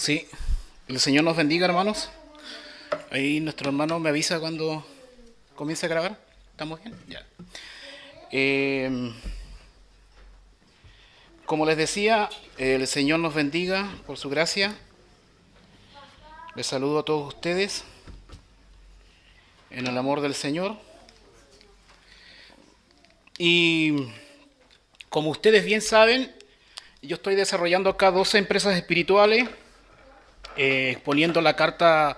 Sí, el Señor nos bendiga, hermanos. Ahí nuestro hermano me avisa cuando comience a grabar. ¿Estamos bien? Ya. Eh, Como les decía, el Señor nos bendiga por su gracia. Les saludo a todos ustedes en el amor del Señor. Y como ustedes bien saben, yo estoy desarrollando acá 12 empresas espirituales, exponiendo la carta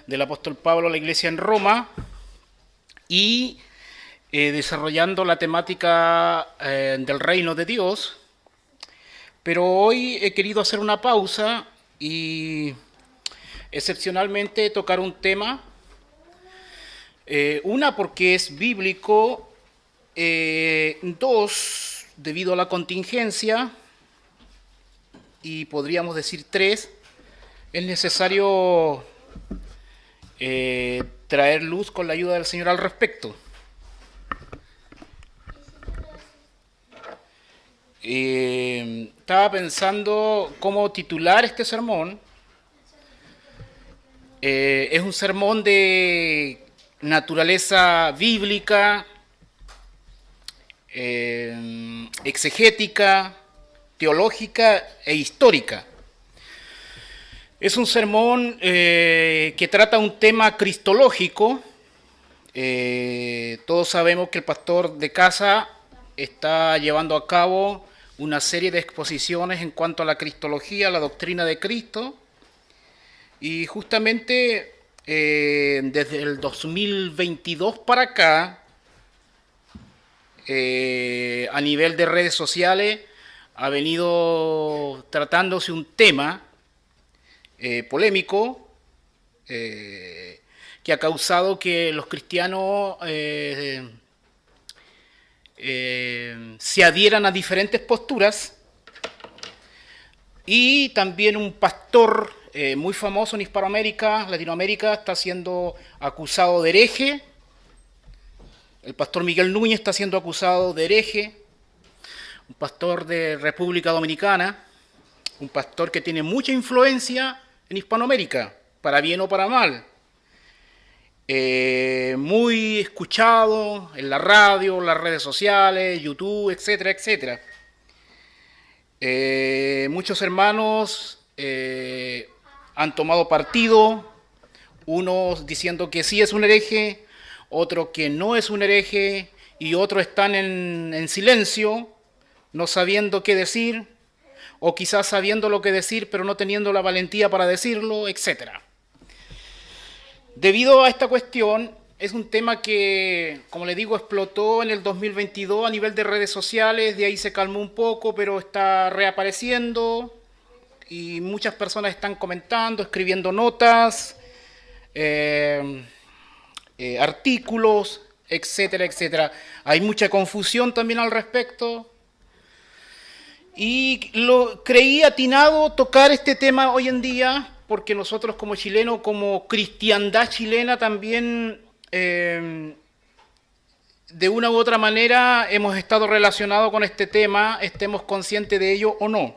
del apóstol Pablo a la iglesia en Roma y desarrollando la temática del reino de Dios. Pero hoy he querido hacer una pausa y excepcionalmente tocar un tema. Una, porque es bíblico. Dos, debido a la contingencia. Y podríamos decir tres, es necesario traer luz con la ayuda del Señor al respecto. Estaba pensando cómo titular este sermón. Es un sermón de naturaleza bíblica, exegética, teológica e histórica. Es un sermón que trata un tema cristológico. Todos sabemos que el pastor de casa está llevando a cabo una serie de exposiciones en cuanto a la cristología, la doctrina de Cristo. Y justamente desde el 2022 para acá, a nivel de redes sociales, ha venido tratándose un tema polémico que ha causado que los cristianos se adhieran a diferentes posturas, y también un pastor muy famoso en Hispanoamérica, Latinoamérica, está siendo acusado de hereje. El pastor Miguel Núñez está siendo acusado de hereje, un pastor de República Dominicana, un pastor que tiene mucha influencia en Hispanoamérica, para bien o para mal. Muy escuchado en la radio, las redes sociales, YouTube, etcétera, etcétera. Muchos hermanos han tomado partido, unos diciendo que sí es un hereje, otros que no es un hereje, y otros están en silencio, no sabiendo qué decir, o quizás sabiendo lo que decir, pero no teniendo la valentía para decirlo, etcétera. Debido a esta cuestión, es un tema que, como les digo, explotó en el 2022 a nivel de redes sociales, de ahí se calmó un poco, pero está reapareciendo y muchas personas están comentando, escribiendo notas, artículos, etcétera, etcétera. Hay mucha confusión también al respecto. Y creí atinado tocar este tema hoy en día, porque nosotros como chilenos, como cristiandad chilena también, de una u otra manera hemos estado relacionados con este tema, estemos conscientes de ello o no.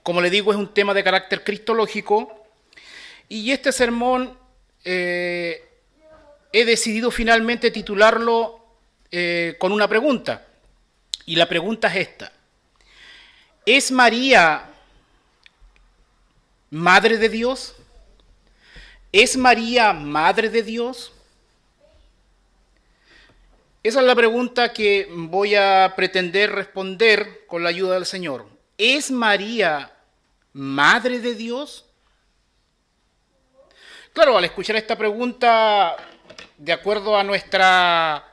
Como le digo, es un tema de carácter cristológico, y este sermón he decidido finalmente titularlo con una pregunta. Y la pregunta es esta: ¿es María madre de Dios? ¿Es María madre de Dios? Esa es la pregunta que voy a pretender responder con la ayuda del Señor. ¿Es María madre de Dios? Claro, al escuchar esta pregunta, de acuerdo a nuestra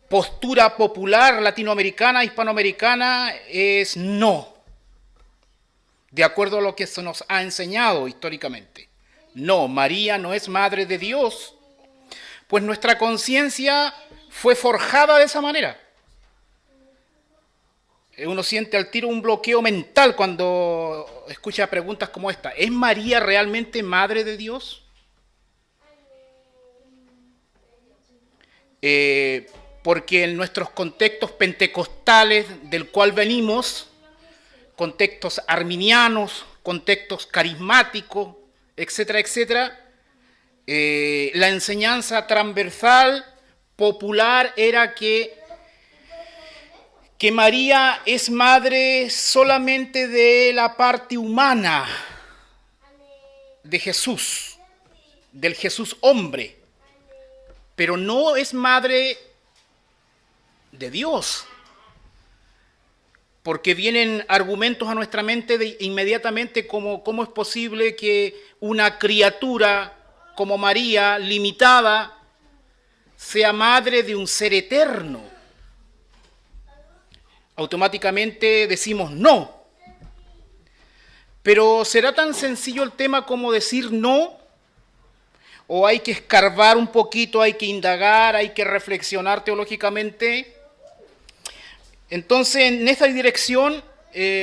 postura popular latinoamericana, hispanoamericana, es no. De acuerdo a lo que se nos ha enseñado históricamente. No, María no es madre de Dios, pues nuestra conciencia fue forjada de esa manera. Uno siente al tiro un bloqueo mental cuando escucha preguntas como esta. ¿Es María realmente madre de Dios? Porque en nuestros contextos pentecostales del cual venimos, contextos arminianos, contextos carismáticos, etcétera, etcétera, la enseñanza transversal, popular, era que María es madre solamente de la parte humana de Jesús, del Jesús hombre, pero no es madre de Dios, porque vienen argumentos a nuestra mente inmediatamente como cómo es posible que una criatura como María, limitada, sea madre de un ser eterno. Automáticamente decimos no. Pero ¿será tan sencillo el tema como decir no? ¿O hay que escarbar un poquito, hay que indagar, hay que reflexionar teológicamente? Entonces, en esta dirección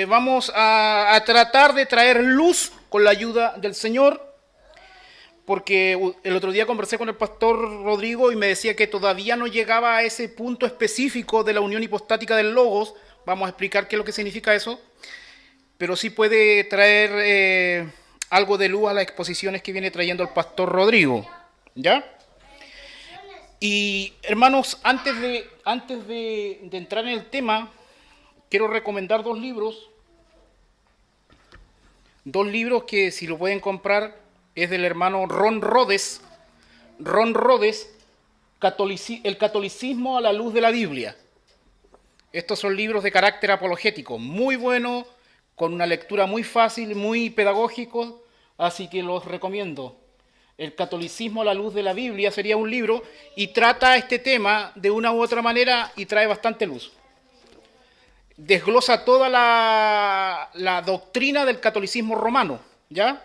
vamos a tratar de traer luz con la ayuda del Señor, porque el otro día conversé con el pastor Rodrigo y me decía que todavía no llegaba a ese punto específico de la unión hipostática del Logos. Vamos a explicar qué es lo que significa eso, pero sí puede traer algo de luz a las exposiciones que viene trayendo el pastor Rodrigo, ¿ya? Y hermanos, antes de entrar en el tema, quiero recomendar dos libros que si lo pueden comprar, es del hermano Ron Rhodes, El catolicismo a la luz de la Biblia. Estos son libros de carácter apologético, muy buenos, con una lectura muy fácil, muy pedagógico, así que los recomiendo. El catolicismo a la luz de la Biblia sería un libro y trata este tema de una u otra manera y trae bastante luz. Desglosa toda la doctrina del catolicismo romano, ¿ya?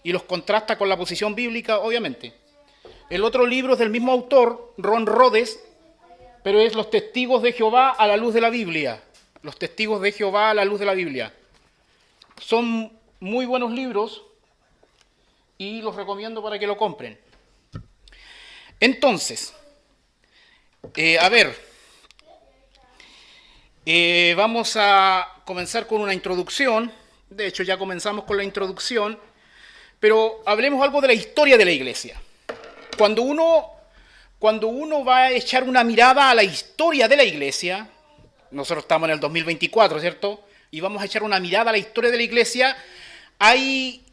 Y los contrasta con la posición bíblica, obviamente. El otro libro es del mismo autor, Ron Rhodes, pero es Los Testigos de Jehová a la luz de la Biblia. Los Testigos de Jehová a la luz de la Biblia. Son muy buenos libros y los recomiendo para que lo compren. Entonces, vamos a comenzar con una introducción. De hecho, ya comenzamos con la introducción. Pero hablemos algo de la historia de la iglesia. Cuando uno va a echar una mirada a la historia de la iglesia, nosotros estamos en el 2024, ¿cierto? Y vamos a echar una mirada a la historia de la iglesia, hay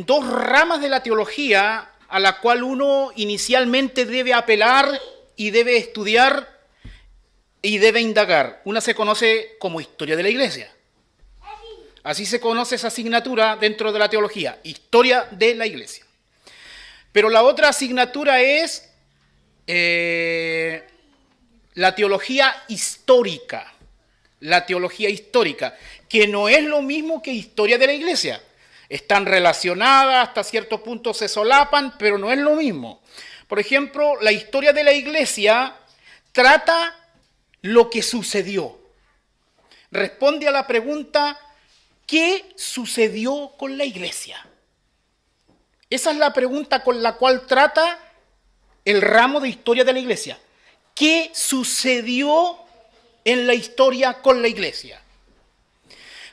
dos ramas de la teología a la cual uno inicialmente debe apelar y debe estudiar y debe indagar. Una se conoce como historia de la iglesia. Así se conoce esa asignatura dentro de la teología, historia de la iglesia. Pero la otra asignatura es la teología histórica. La teología histórica, que no es lo mismo que historia de la iglesia. Están relacionadas, hasta cierto punto se solapan, pero no es lo mismo. Por ejemplo, la historia de la iglesia trata lo que sucedió. Responde a la pregunta: ¿qué sucedió con la iglesia? Esa es la pregunta con la cual trata el ramo de historia de la iglesia. ¿Qué sucedió en la historia con la iglesia?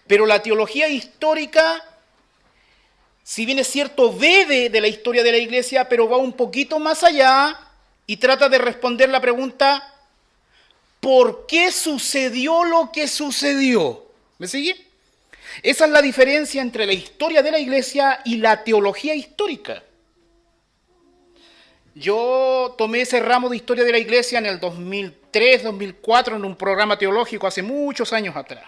Pero la teología histórica, si bien es cierto, bebe de la historia de la iglesia, pero va un poquito más allá y trata de responder la pregunta: ¿por qué sucedió lo que sucedió? ¿Me sigue? Esa es la diferencia entre la historia de la iglesia y la teología histórica. Yo tomé ese ramo de historia de la iglesia en el 2003, 2004, en un programa teológico hace muchos años atrás.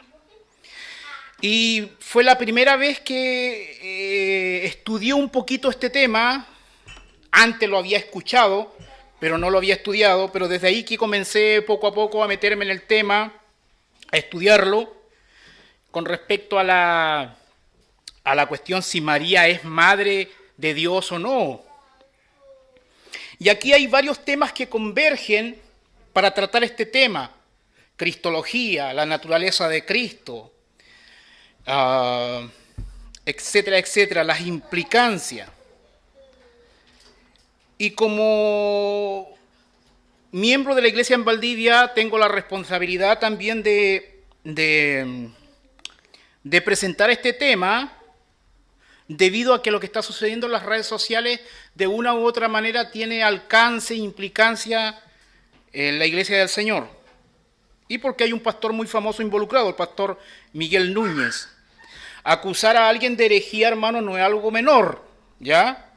Y fue la primera vez que estudié un poquito este tema. Antes lo había escuchado, pero no lo había estudiado. Pero desde ahí que comencé poco a poco a meterme en el tema, a estudiarlo, con respecto a la cuestión si María es madre de Dios o no. Y aquí hay varios temas que convergen para tratar este tema: cristología, la naturaleza de Cristo, etcétera, etcétera, las implicancias. Y como miembro de la iglesia en Valdivia, tengo la responsabilidad también de presentar este tema debido a que lo que está sucediendo en las redes sociales de una u otra manera tiene alcance e implicancia en la Iglesia del Señor. Y porque hay un pastor muy famoso involucrado, el pastor Miguel Núñez. Acusar a alguien de herejía, hermano, no es algo menor, ¿ya?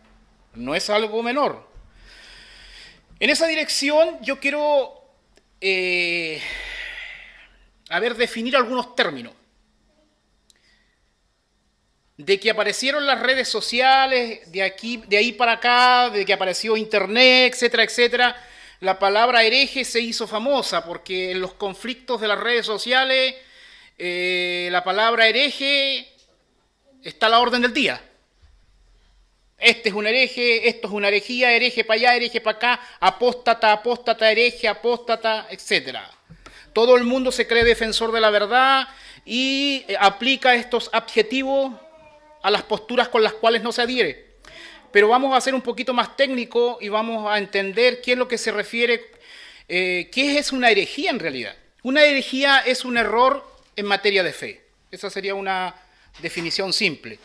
No es algo menor. En esa dirección yo quiero, definir algunos términos. De que aparecieron las redes sociales, de ahí para acá, de que apareció internet, etcétera, etcétera, la palabra hereje se hizo famosa porque en los conflictos de las redes sociales la palabra hereje está a la orden del día. Este es un hereje, esto es una herejía, hereje para allá, hereje para acá, apóstata, apóstata, hereje, apóstata, etcétera. Todo el mundo se cree defensor de la verdad y aplica estos adjetivos a las posturas con las cuales no se adhiere. Pero vamos a ser un poquito más técnico y vamos a entender qué es lo que se refiere, qué es una herejía en realidad. Una herejía es un error en materia de fe. Esa sería una definición simple.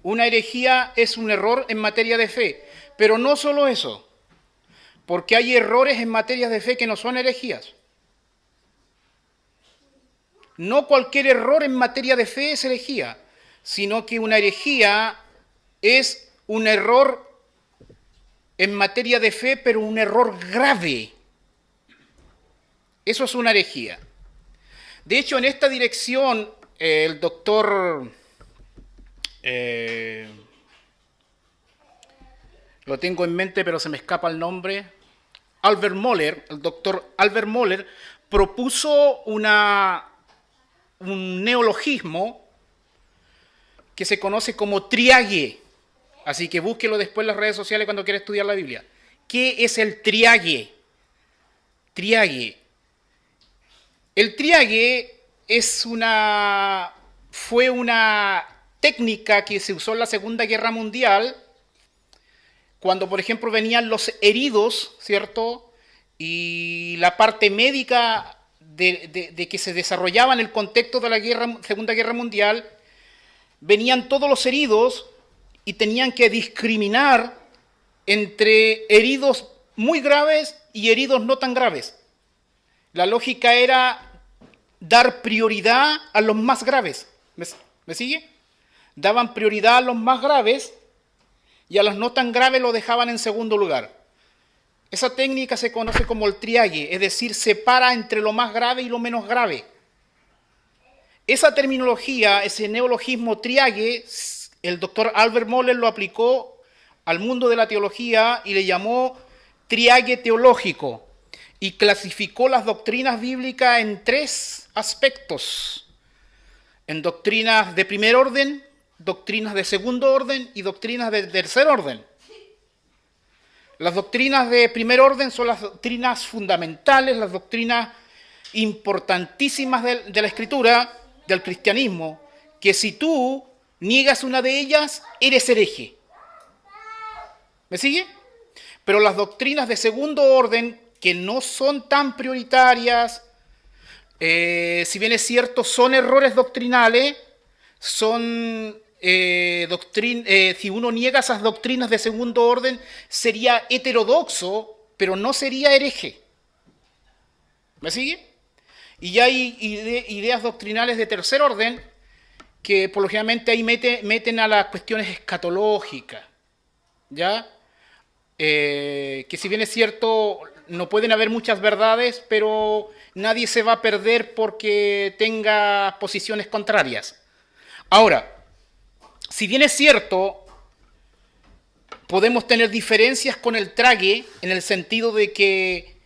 Una herejía es un error en materia de fe. Pero no solo eso, porque hay errores en materia de fe que no son herejías. No cualquier error en materia de fe es herejía, sino que una herejía es un error en materia de fe, pero un error grave. Eso es una herejía. De hecho, en esta dirección, el doctor, lo tengo en mente, pero se me escapa el nombre, el doctor Albert Mohler, propuso un neologismo que se conoce como triague. Así que búsquelo después en las redes sociales cuando quiera estudiar la Biblia. ¿Qué es el triague? Triague. El triague fue una técnica que se usó en la Segunda Guerra Mundial, cuando, por ejemplo, venían los heridos, ¿cierto? Y la parte médica de que se desarrollaba en el contexto de la Segunda Guerra Mundial, venían todos los heridos y tenían que discriminar entre heridos muy graves y heridos no tan graves. La lógica era dar prioridad a los más graves. ¿Me sigue? Daban prioridad a los más graves y a los no tan graves lo dejaban en segundo lugar. Esa técnica se conoce como el triague, es decir, separa entre lo más grave y lo menos grave. Esa terminología, ese neologismo triague, el doctor Albert Mohler lo aplicó al mundo de la teología y le llamó triague teológico y clasificó las doctrinas bíblicas en 3 aspectos: en doctrinas de primer orden, doctrinas de segundo orden y doctrinas de tercer orden. Las doctrinas de primer orden son las doctrinas fundamentales, las doctrinas importantísimas de la Escritura, del cristianismo, que si tú niegas una de ellas, eres hereje. ¿Me sigue? Pero las doctrinas de segundo orden, que no son tan prioritarias, si bien es cierto, son errores doctrinales, son si uno niega esas doctrinas de segundo orden, sería heterodoxo, pero no sería hereje. ¿Me sigue? Y ya hay ideas doctrinales de tercer orden que por lo generalmente ahí meten a las cuestiones escatológicas, ¿ya? Que si bien es cierto, no pueden haber muchas verdades, pero nadie se va a perder porque tenga posiciones contrarias. Ahora, si bien es cierto, podemos tener diferencias con el trague en el sentido de que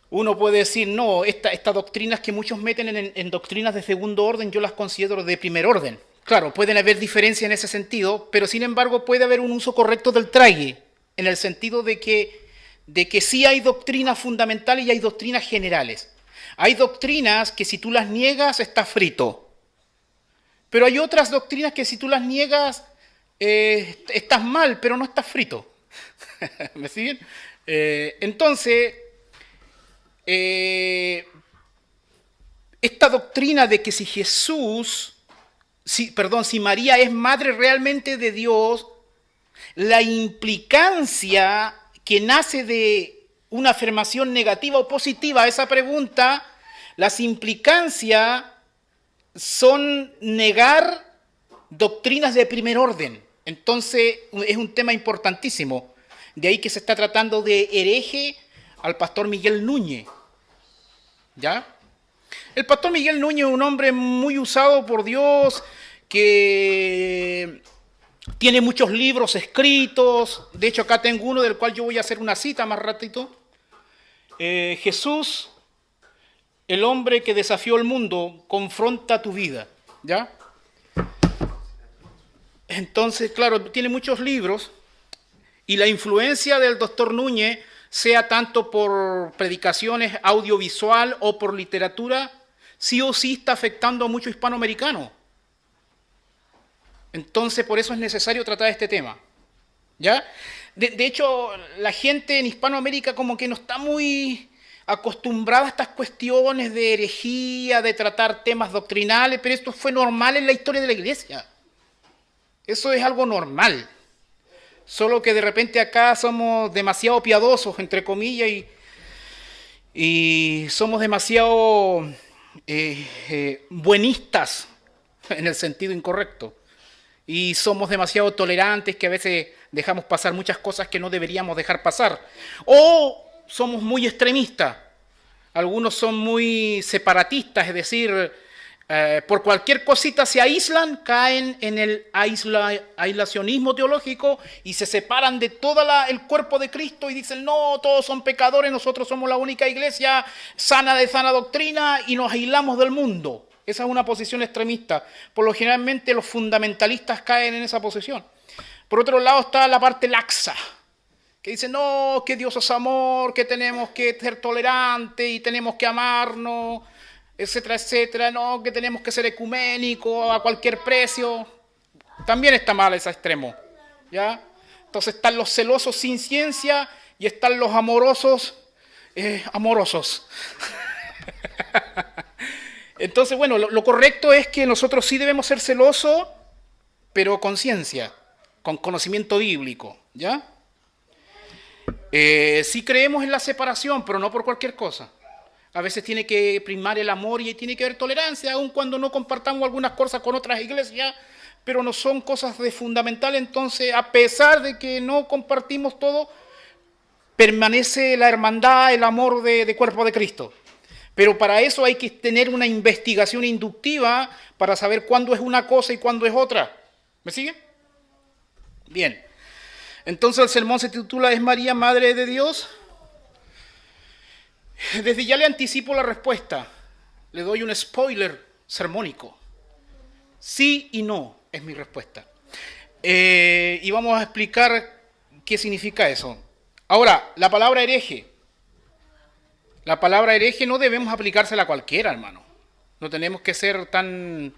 uno puede decir, no, estas doctrinas que muchos meten en doctrinas de segundo orden, yo las considero de primer orden. Claro, pueden haber diferencias en ese sentido, pero sin embargo puede haber un uso correcto del trague, en el sentido de que sí hay doctrinas fundamentales y hay doctrinas generales. Hay doctrinas que si tú las niegas, estás frito. Pero hay otras doctrinas que si tú las niegas, estás mal, pero no estás frito. ¿Me siguen? Entonces, esta doctrina de que si Jesús si María es madre realmente de Dios, la implicancia que nace de una afirmación negativa o positiva a esa pregunta, las implicancias son negar doctrinas de primer orden. Entonces es un tema importantísimo. De ahí que se está tratando de hereje al pastor Miguel Núñez. ¿Ya? El pastor Miguel Núñez es un hombre muy usado por Dios, que tiene muchos libros escritos. De hecho, acá tengo uno del cual yo voy a hacer una cita más ratito. Jesús, el hombre que desafió el mundo, confronta tu vida. ¿Ya? Entonces, claro, tiene muchos libros y la influencia del doctor Núñez, sea tanto por predicaciones audiovisual o por literatura, sí o sí está afectando a muchos hispanoamericanos. Entonces, por eso es necesario tratar este tema. ¿Ya? De hecho, la gente en Hispanoamérica como que no está muy acostumbrada a estas cuestiones de herejía, de tratar temas doctrinales, pero esto fue normal en la historia de la iglesia. Eso es algo normal. Solo que de repente acá somos demasiado piadosos, entre comillas, y somos demasiado buenistas en el sentido incorrecto. Y somos demasiado tolerantes, que a veces dejamos pasar muchas cosas que no deberíamos dejar pasar. O somos muy extremistas. Algunos son muy separatistas, es decir, por cualquier cosita se aíslan, caen en el aislacionismo teológico y se separan de todo el cuerpo de Cristo y dicen, no, todos son pecadores, nosotros somos la única iglesia sana de sana doctrina y nos aislamos del mundo. Esa es una posición extremista. Por lo generalmente los fundamentalistas caen en esa posición. Por otro lado está la parte laxa, que dice, no, que Dios es amor, que tenemos que ser tolerantes y tenemos que amarnos, etcétera, etcétera, no, que tenemos que ser ecuménicos a cualquier precio. También está mal ese extremo, ¿ya? Entonces están los celosos sin ciencia y están los amorosos amorosos. Entonces, bueno, lo correcto es que nosotros sí debemos ser celosos, pero con ciencia, con conocimiento bíblico, ¿ya? Sí creemos en la separación, pero no por cualquier cosa. A veces tiene que primar el amor y tiene que haber tolerancia, aun cuando no compartamos algunas cosas con otras iglesias, pero no son cosas de fundamental. Entonces, a pesar de que no compartimos todo, permanece la hermandad, el amor de cuerpo de Cristo. Pero para eso hay que tener una investigación inductiva para saber cuándo es una cosa y cuándo es otra. ¿Me sigue? Bien. Entonces el sermón se titula ¿Es María Madre de Dios? Desde ya le anticipo la respuesta. Le doy un spoiler sermónico. Sí y no es mi respuesta. Y vamos a explicar qué significa eso. Ahora, la palabra hereje. La palabra hereje no debemos aplicársela a cualquiera, hermano. No tenemos que ser tan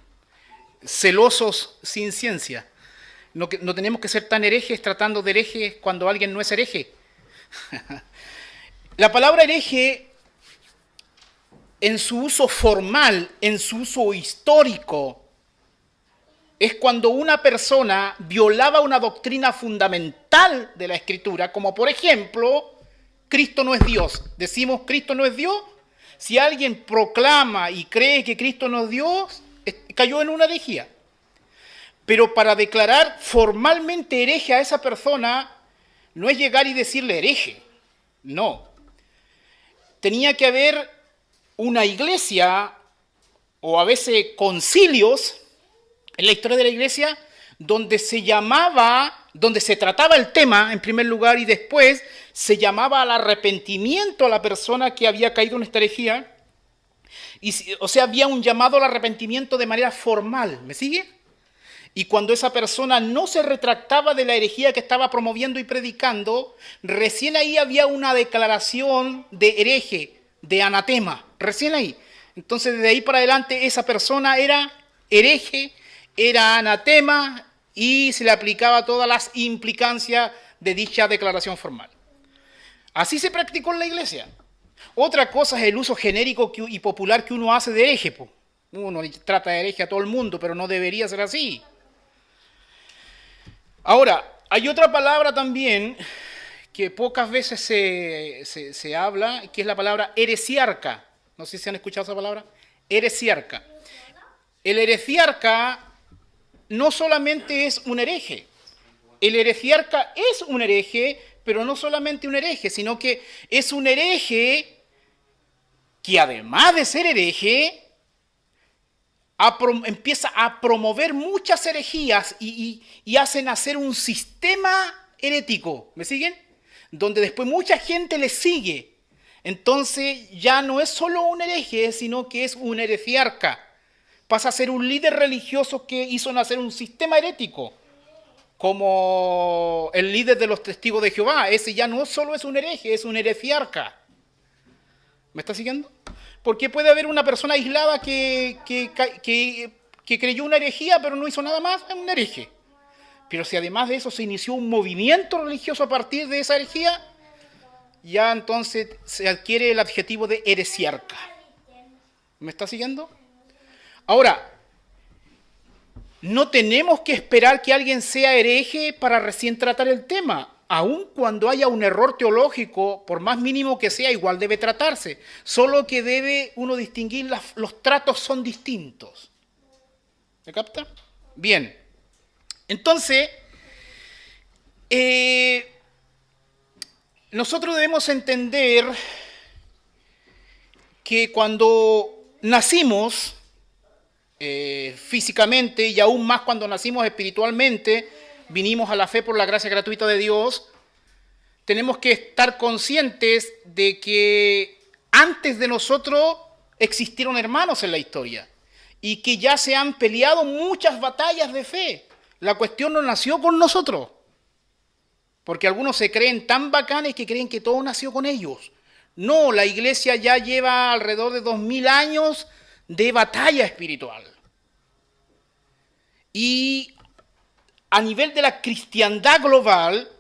celosos sin ciencia. No tenemos que ser tan herejes tratando de herejes cuando alguien no es hereje. La palabra hereje, en su uso formal, en su uso histórico, es cuando una persona violaba una doctrina fundamental de la Escritura, como por ejemplo, Cristo no es Dios. Decimos Cristo no es Dios. Si alguien proclama y cree que Cristo no es Dios, cayó en una herejía. Pero para declarar formalmente hereje a esa persona, no es llegar y decirle hereje. No. Tenía que haber una iglesia, o a veces concilios, en la historia de la iglesia, donde se trataba el tema en primer lugar y después se llamaba al arrepentimiento a la persona que había caído en esta herejía. O sea, había un llamado al arrepentimiento de manera formal. ¿Me sigue? Y cuando esa persona no se retractaba de la herejía que estaba promoviendo y predicando, recién ahí había una declaración de hereje, de anatema. Recién ahí. Entonces, desde ahí para adelante, esa persona era hereje, era anatema y se le aplicaba todas las implicancias de dicha declaración formal. Así se practicó en la iglesia. Otra cosa es el uso genérico y popular que uno hace de hereje. Uno trata de hereje a todo el mundo, pero no debería ser así. Ahora, hay otra palabra también que pocas veces se habla, que es la palabra heresiarca. No sé si han escuchado esa palabra. Heresiarca. El heresiarca no solamente es un hereje. El heresiarca es un hereje, pero no solamente un hereje, sino que es un hereje que además de ser hereje, empieza a promover muchas herejías y hace nacer un sistema herético. ¿Me siguen? Donde después mucha gente le sigue. Entonces ya no es solo un hereje, sino que es un heresiarca. Pasa a ser un líder religioso que hizo nacer un sistema herético, como el líder de los testigos de Jehová. Ese ya no solo es un hereje, es un heresiarca. ¿Me está siguiendo? Porque puede haber una persona aislada que creyó una herejía, pero no hizo nada más, es un hereje. Pero si además de eso se inició un movimiento religioso a partir de esa herejía, ya entonces se adquiere el adjetivo de heresiarca. ¿Me está siguiendo? Ahora, no tenemos que esperar que alguien sea hereje para recién tratar el tema. Aun cuando haya un error teológico, por más mínimo que sea, igual debe tratarse. Solo que debe uno distinguir, los tratos son distintos. ¿Me capta? Bien. Entonces, nosotros debemos entender que cuando nacimos físicamente y aún más cuando nacimos espiritualmente, vinimos a la fe por la gracia gratuita de Dios, tenemos que estar conscientes de que antes de nosotros existieron hermanos en la historia y que ya se han peleado muchas batallas de fe. La cuestión no nació con nosotros, porque algunos se creen tan bacanes que creen que todo nació con ellos. No, la iglesia ya lleva alrededor de 2000 años de batalla espiritual. Y a nivel de la cristiandad global,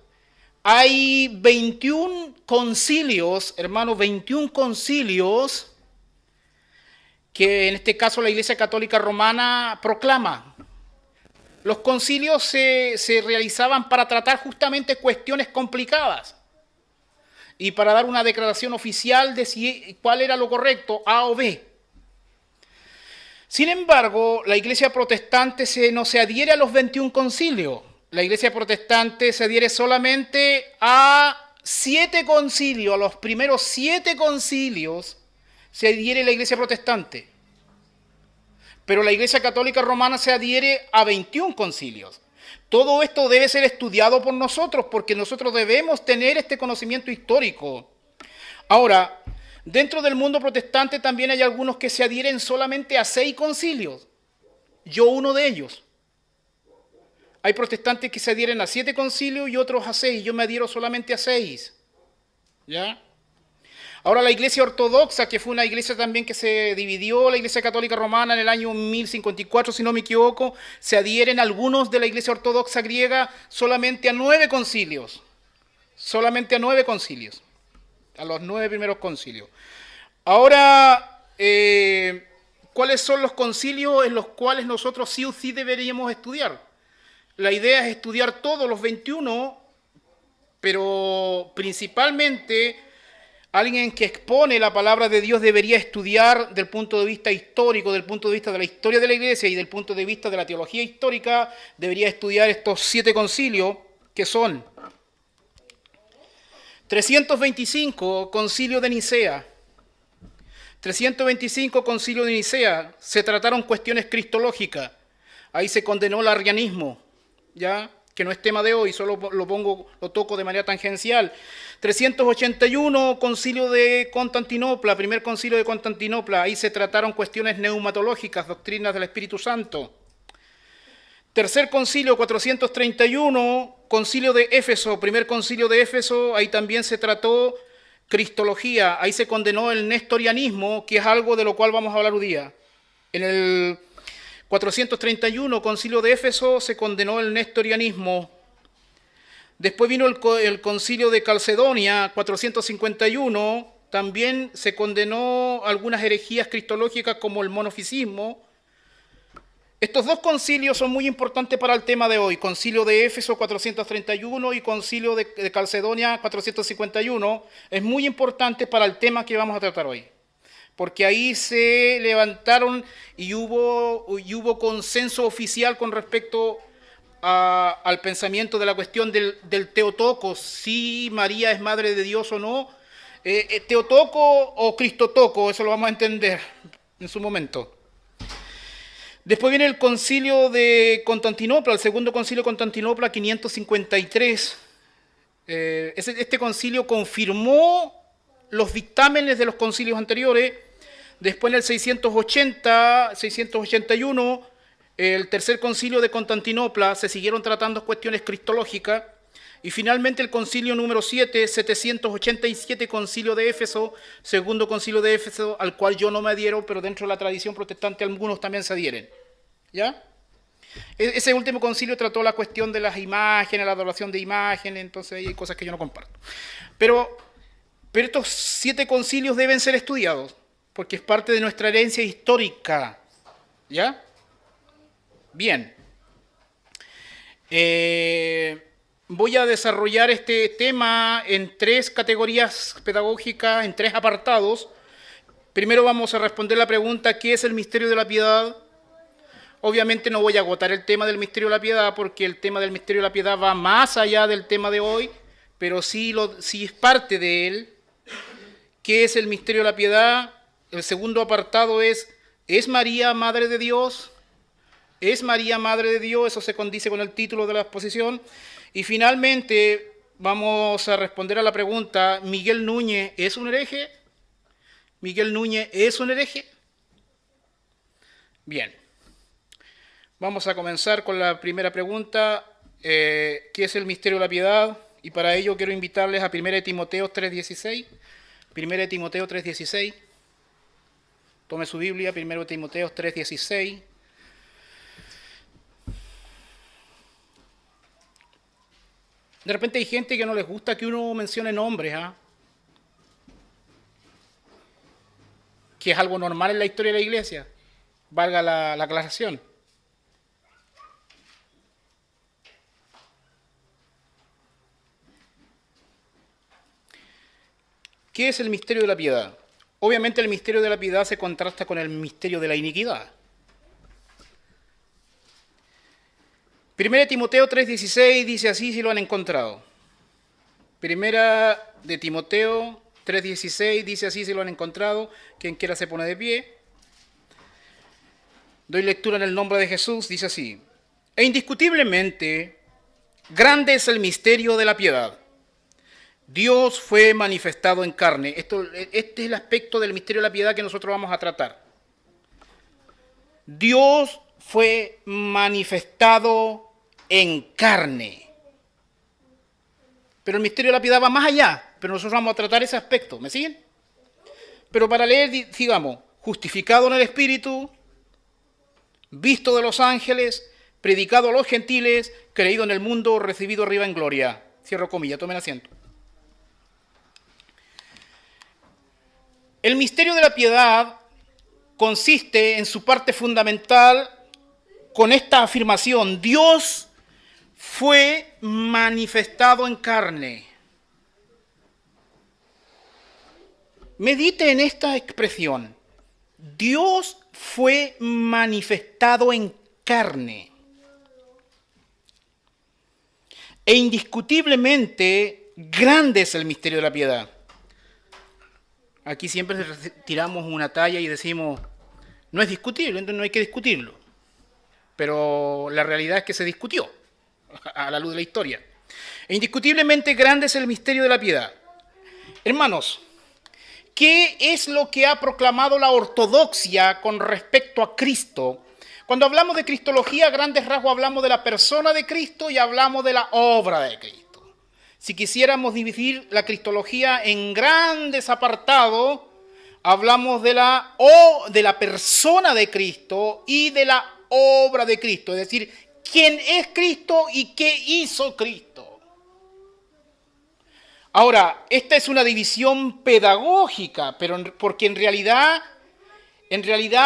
hay 21 concilios, hermanos, 21 concilios que en este caso la Iglesia Católica Romana proclama. Los concilios se realizaban para tratar justamente cuestiones complicadas y para dar una declaración oficial de cuál era lo correcto, A o B. Sin embargo, la Iglesia protestante no se adhiere a los 21 concilios. La Iglesia protestante se adhiere solamente a 7 concilios, a los primeros 7 concilios se adhiere la Iglesia protestante. Pero la Iglesia Católica Romana se adhiere a 21 concilios. Todo esto debe ser estudiado por nosotros porque nosotros debemos tener este conocimiento histórico. Ahora, dentro del mundo protestante también hay algunos que se adhieren solamente a 6 concilios. Yo uno de ellos. Hay protestantes que se adhieren a 7 concilios y otros a 6. Yo me adhiero solamente a 6. ¿Ya? Ahora la Iglesia Ortodoxa, que fue una iglesia también que se dividió, la Iglesia Católica Romana en el año 1054, si no me equivoco, se adhieren algunos de la Iglesia Ortodoxa griega solamente a 9 concilios. Solamente a 9 concilios. A los 9 primeros concilios. Ahora, ¿cuáles son los concilios en los cuales nosotros sí o sí deberíamos estudiar? La idea es estudiar todos los 21, pero principalmente alguien que expone la palabra de Dios debería estudiar del punto de vista histórico, del punto de vista de la historia de la iglesia y del punto de vista de la teología histórica, debería estudiar estos 7 concilios que son 325, concilio de Nicea. 325, concilio de Nicea, se trataron cuestiones cristológicas. Ahí se condenó el arrianismo, ¿ya? Que no es tema de hoy, solo lo toco de manera tangencial. 381, concilio de Constantinopla, primer concilio de Constantinopla, ahí se trataron cuestiones neumatológicas, doctrinas del Espíritu Santo. Tercer concilio, 431, concilio de Éfeso, primer concilio de Éfeso, ahí también se trató cristología, ahí se condenó el nestorianismo, que es algo de lo cual vamos a hablar hoy día. En el 431, concilio de Éfeso, se condenó el nestorianismo. Después vino el concilio de Calcedonia, 451, también se condenó algunas herejías cristológicas como el monofisismo. Estos dos concilios son muy importantes para el tema de hoy, Concilio de Éfeso 431 y Concilio de Calcedonia 451, es muy importante para el tema que vamos a tratar hoy, porque ahí se levantaron y hubo consenso oficial con respecto al pensamiento de la cuestión del Teotocos, si María es madre de Dios o no, Teotoco o Cristotoco, eso lo vamos a entender en su momento. Después viene el concilio de Constantinopla, el segundo concilio de Constantinopla, 553. Este concilio confirmó los dictámenes de los concilios anteriores. Después en el 681, el tercer concilio de Constantinopla, se siguieron tratando cuestiones cristológicas. Y finalmente el concilio número 7, 787, concilio de Éfeso, segundo concilio de Éfeso, al cual yo no me adhiero, pero dentro de la tradición protestante algunos también se adhieren. ¿Ya? Ese último concilio trató la cuestión de las imágenes, la adoración de imágenes, entonces hay cosas que yo no comparto. Pero estos 7 concilios deben ser estudiados, porque es parte de nuestra herencia histórica. ¿Ya? Bien. Voy a desarrollar este tema en 3 categorías pedagógicas, en 3 apartados. Primero vamos a responder la pregunta, ¿qué es el misterio de la piedad? Obviamente no voy a agotar el tema del misterio de la piedad, porque el tema del misterio de la piedad va más allá del tema de hoy, pero sí es parte de él. ¿Qué es el misterio de la piedad? El segundo apartado ¿es María madre de Dios? ¿Es María madre de Dios? Eso se condice con el título de la exposición. Y finalmente vamos a responder a la pregunta, ¿Miguel Núñez es un hereje? ¿Miguel Núñez es un hereje? Bien, vamos a comenzar con la primera pregunta, ¿qué es el misterio de la piedad? Y para ello quiero invitarles a 1 Timoteo 3:16. 1 Timoteo 3:16. Tome su Biblia, 1 Timoteo 3:16. De repente hay gente que no les gusta que uno mencione nombres, que es algo normal en la historia de la iglesia, valga la aclaración. ¿Qué es el misterio de la piedad? Obviamente el misterio de la piedad se contrasta con el misterio de la iniquidad. 1 Timoteo 3:16 dice así, si lo han encontrado. 1 de Timoteo 3:16 dice así, si lo han encontrado. Quien quiera se pone de pie. Doy lectura en el nombre de Jesús, dice así. E indiscutiblemente, grande es el misterio de la piedad. Dios fue manifestado en carne. Este es el aspecto del misterio de la piedad que nosotros vamos a tratar. Dios fue manifestado en carne. Pero el misterio de la piedad va más allá, pero nosotros vamos a tratar ese aspecto, ¿me siguen? Pero para leer, digamos, justificado en el Espíritu, visto de los ángeles, predicado a los gentiles, creído en el mundo, recibido arriba en gloria. Cierro comillas, tomen asiento. El misterio de la piedad consiste en su parte fundamental con esta afirmación: Dios fue manifestado en carne. Medite en esta expresión. Dios fue manifestado en carne. E indiscutiblemente grande es el misterio de la piedad. Aquí siempre tiramos una talla y decimos, no es discutible, entonces no hay que discutirlo. Pero la realidad es que se discutió a la luz de la historia. E indiscutiblemente grande es el misterio de la piedad. Hermanos, ¿qué es lo que ha proclamado la ortodoxia con respecto a Cristo? Cuando hablamos de cristología, a grandes rasgos hablamos de la persona de Cristo y hablamos de la obra de Cristo. Si quisiéramos dividir la cristología en grandes apartados, hablamos de la persona de Cristo y de la obra de Cristo, es decir, quién es Cristo y qué hizo Cristo. Ahora, esta es una división pedagógica, pero porque en realidad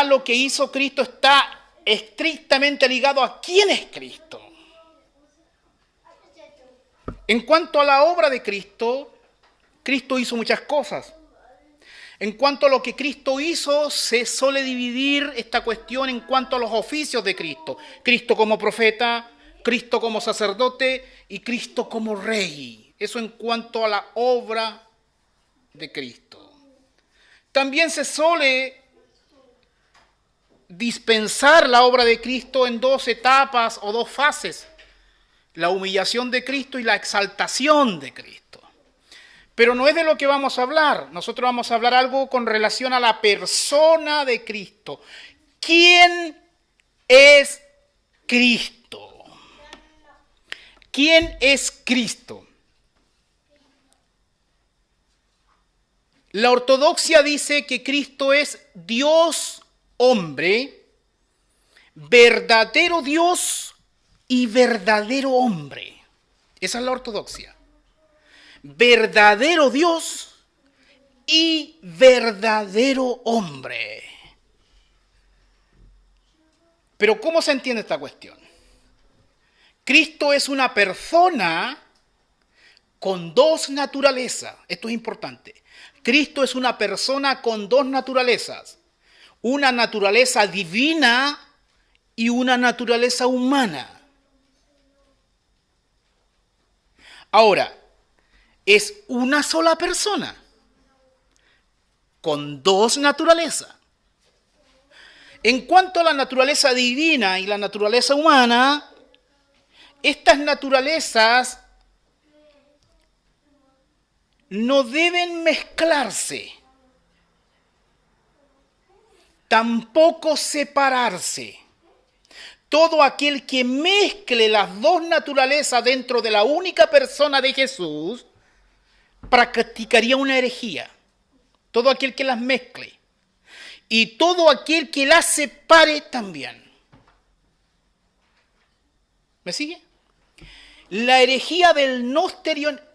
lo que hizo Cristo está estrictamente ligado a quién es Cristo. En cuanto a la obra de Cristo, Cristo hizo muchas cosas. En cuanto a lo que Cristo hizo, se suele dividir esta cuestión en cuanto a los oficios de Cristo. Cristo como profeta, Cristo como sacerdote y Cristo como rey. Eso en cuanto a la obra de Cristo. También se suele dispensar la obra de Cristo en dos etapas o dos fases. La humillación de Cristo y la exaltación de Cristo. Pero no es de lo que vamos a hablar. Nosotros vamos a hablar algo con relación a la persona de Cristo. ¿Quién es Cristo? ¿Quién es Cristo? La ortodoxia dice que Cristo es Dios hombre, verdadero Dios y verdadero hombre. Esa es la ortodoxia. Verdadero Dios y verdadero hombre. Pero ¿cómo se entiende esta cuestión? Cristo es una persona con dos naturalezas. Esto es importante. Cristo es una persona con dos naturalezas. Una naturaleza divina y una naturaleza humana. Ahora, es una sola persona con dos naturalezas. En cuanto a la naturaleza divina y la naturaleza humana, estas naturalezas no deben mezclarse, tampoco separarse. Todo aquel que mezcle las dos naturalezas dentro de la única persona de Jesús practicaría una herejía. Todo aquel que las mezcle. Y todo aquel que las separe también. ¿Me sigue? La herejía del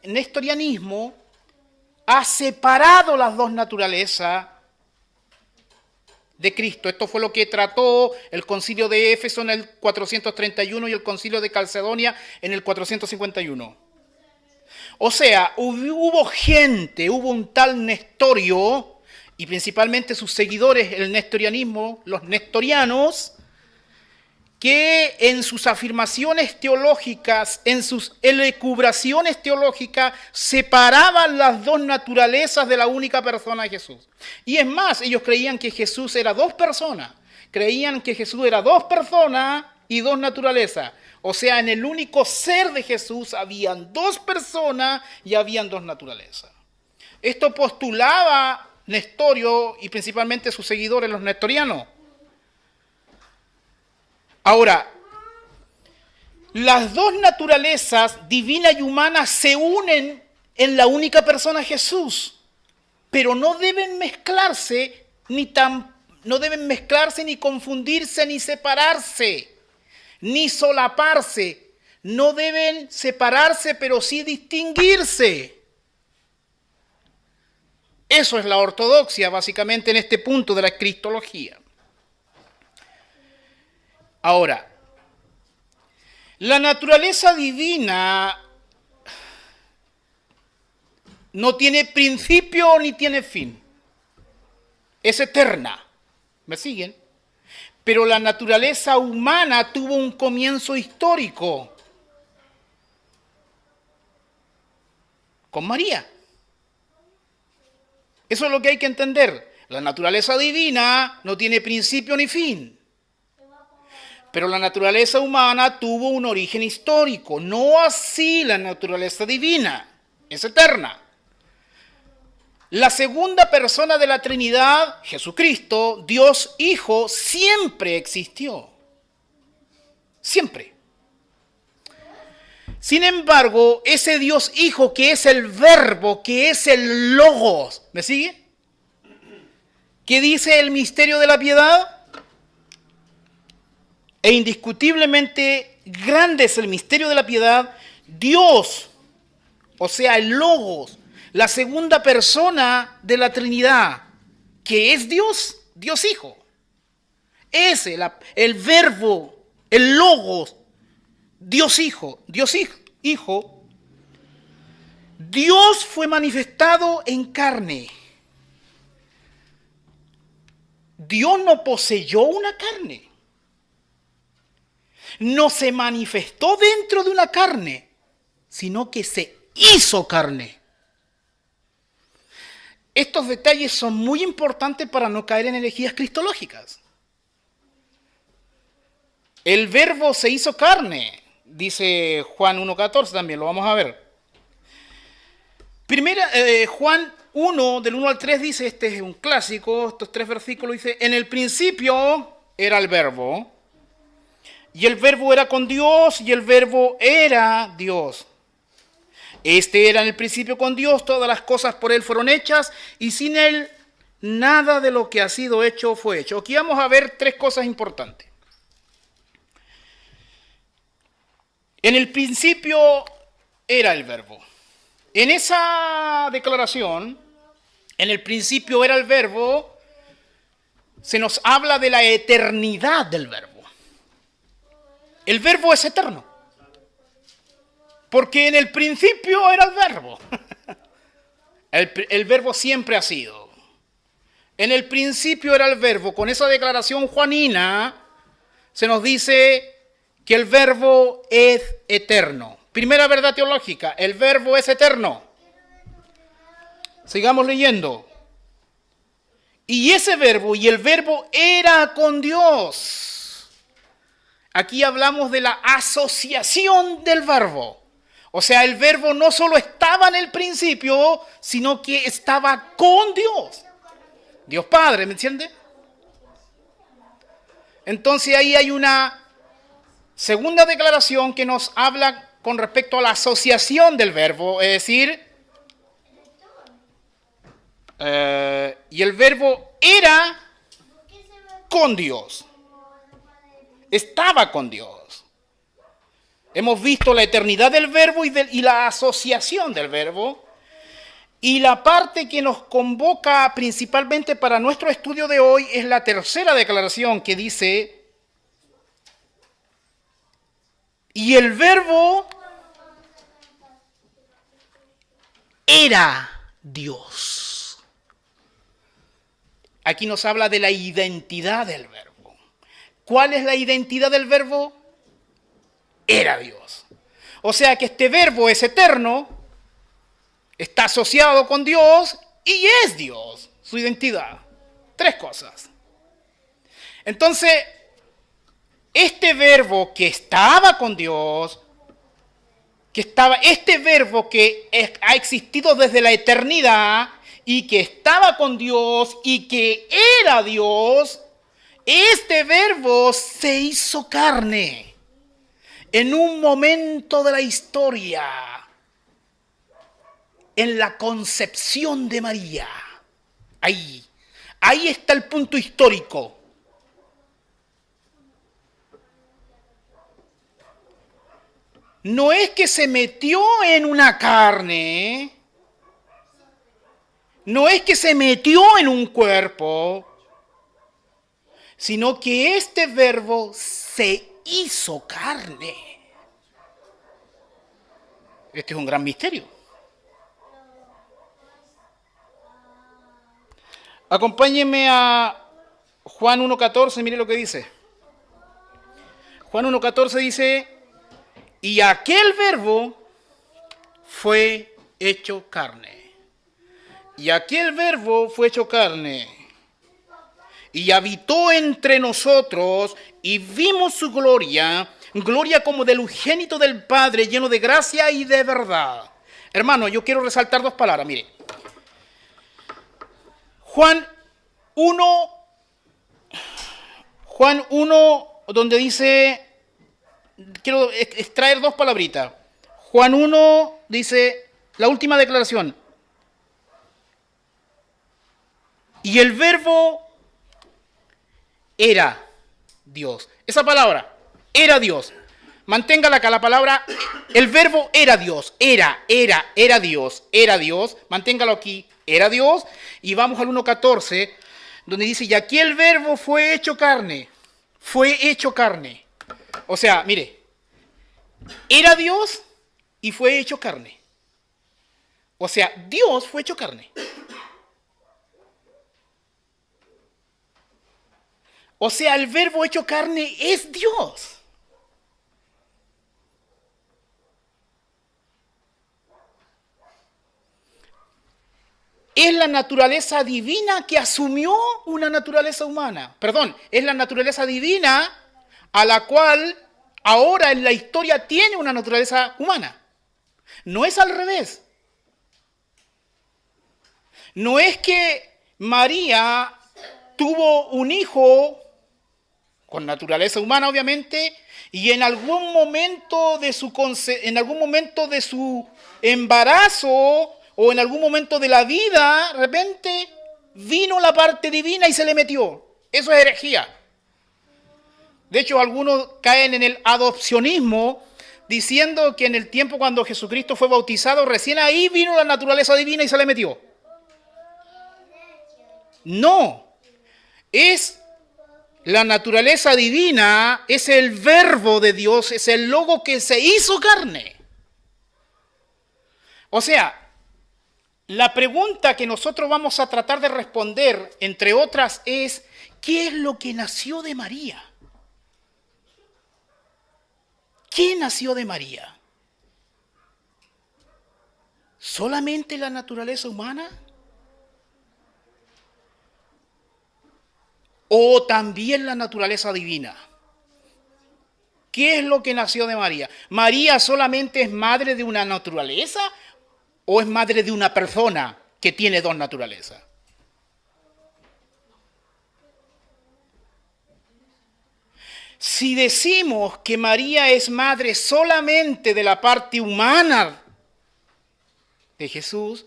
nestorianismo ha separado las dos naturalezas de Cristo. Esto fue lo que trató el concilio de Éfeso en el 431 y el concilio de Calcedonia en el 451. O sea, hubo un tal Nestorio, y principalmente sus seguidores, el nestorianismo, los nestorianos, que en sus afirmaciones teológicas, en sus elucubraciones teológicas, separaban las dos naturalezas de la única persona de Jesús. Y es más, ellos creían que Jesús era dos personas. Creían que Jesús era dos personas y dos naturalezas. O sea, en el único ser de Jesús habían dos personas y habían dos naturalezas. Esto postulaba Nestorio y principalmente sus seguidores, los nestorianos. Ahora, las dos naturalezas, divina y humana, se unen en la única persona Jesús, pero no deben mezclarse, ni confundirse, ni separarse, ni solaparse. No deben separarse, pero sí distinguirse. Eso es la ortodoxia, básicamente, en este punto de la cristología. Ahora, la naturaleza divina no tiene principio ni tiene fin. Es eterna. ¿Me siguen? Pero la naturaleza humana tuvo un comienzo histórico con María. Eso es lo que hay que entender. La naturaleza divina no tiene principio ni fin. Pero la naturaleza humana tuvo un origen histórico, no así la naturaleza divina, es eterna. La segunda persona de la Trinidad, Jesucristo, Dios Hijo, siempre existió. Siempre. Sin embargo, ese Dios Hijo que es el Verbo, que es el Logos, ¿me sigue? ¿Qué dice el misterio de la piedad? E indiscutiblemente grande es el misterio de la piedad. Dios, o sea, el Logos, la segunda persona de la Trinidad, que es Dios, Dios Hijo. Ese, el verbo, el logos, Dios Hijo, Hijo, Dios fue manifestado en carne. Dios no poseyó una carne. No se manifestó dentro de una carne, sino que se hizo carne. Estos detalles son muy importantes para no caer en herejías cristológicas. El verbo se hizo carne, dice Juan 1.14 también, lo vamos a ver. Juan 1, del 1 al 3 dice, este es un clásico, estos 3 versículos, dice, en el principio era el verbo, y el verbo era con Dios, y el verbo era Dios. Este era en el principio con Dios, todas las cosas por él fueron hechas, y sin él nada de lo que ha sido hecho fue hecho. Aquí vamos a ver 3 cosas importantes. En el principio era el verbo. En esa declaración, en el principio era el verbo, se nos habla de la eternidad del verbo. El verbo es eterno. Porque en el principio era el verbo. El verbo siempre ha sido. En el principio era el verbo. Con esa declaración juanina se nos dice que el verbo es eterno. Primera verdad teológica, el verbo es eterno. Sigamos leyendo. Y ese verbo, y el verbo era con Dios. Aquí hablamos de la asociación del verbo. O sea, el verbo no solo estaba en el principio, sino que estaba con Dios. Dios Padre, ¿me entiende? Entonces ahí hay una segunda declaración que nos habla con respecto a la asociación del verbo, es decir, y el verbo era con Dios, estaba con Dios. Hemos visto la eternidad del verbo y la asociación del verbo, y la parte que nos convoca principalmente para nuestro estudio de hoy es la tercera declaración que dice, y el verbo era Dios. Aquí nos habla de la identidad del verbo. ¿Cuál es la identidad del verbo? Era Dios. O sea que este verbo es eterno, está asociado con Dios y es Dios, su identidad. 3 cosas. Entonces, este verbo que estaba con Dios, este verbo que ha existido desde la eternidad y que estaba con Dios y que era Dios, este verbo se hizo carne en un momento de la historia, en la concepción de María. Ahí está el punto histórico. No es que se metió en una carne, no es que se metió en un cuerpo, sino que este verbo se hizo carne. Este es un gran misterio. Acompáñenme a Juan 1.14, mire lo que dice. Juan 1.14 dice, y aquel verbo fue hecho carne. Y aquel verbo fue hecho carne. Y habitó entre nosotros y vimos su gloria, gloria como del unigénito del Padre, lleno de gracia y de verdad. Hermano, yo quiero resaltar 2 palabras, mire. Juan 1, donde dice, quiero extraer 2 palabritas. Juan 1 dice, la última declaración. Y el verbo era Dios. Esa palabra, era Dios. Manténgala acá, la palabra, el verbo era Dios, era Dios, manténgalo aquí, era Dios, y vamos al 1.14, donde dice, y aquí el verbo fue hecho carne. O sea, mire, era Dios y fue hecho carne. O sea, Dios fue hecho carne. O sea, el verbo hecho carne es Dios. Es la naturaleza divina que asumió una naturaleza humana. Perdón, es la naturaleza divina a la cual ahora en la historia tiene una naturaleza humana. No es al revés. No es que María tuvo un hijo con naturaleza humana, obviamente, y en algún momento de su embarazo o en algún momento de la vida, de repente vino la parte divina y se le metió. Eso es herejía. De hecho, algunos caen en el adopcionismo diciendo que en el tiempo cuando Jesucristo fue bautizado, recién ahí vino la naturaleza divina y se le metió. No, es la naturaleza divina, es el verbo de Dios, es el logo que se hizo carne. O sea, la pregunta que nosotros vamos a tratar de responder, entre otras, es ¿qué es lo que nació de María? ¿Qué nació de María? ¿Solamente la naturaleza humana? ¿O también la naturaleza divina? ¿Qué es lo que nació de María? ¿María solamente es madre de una naturaleza o es madre de una persona que tiene dos naturalezas? Si decimos que María es madre solamente de la parte humana de Jesús,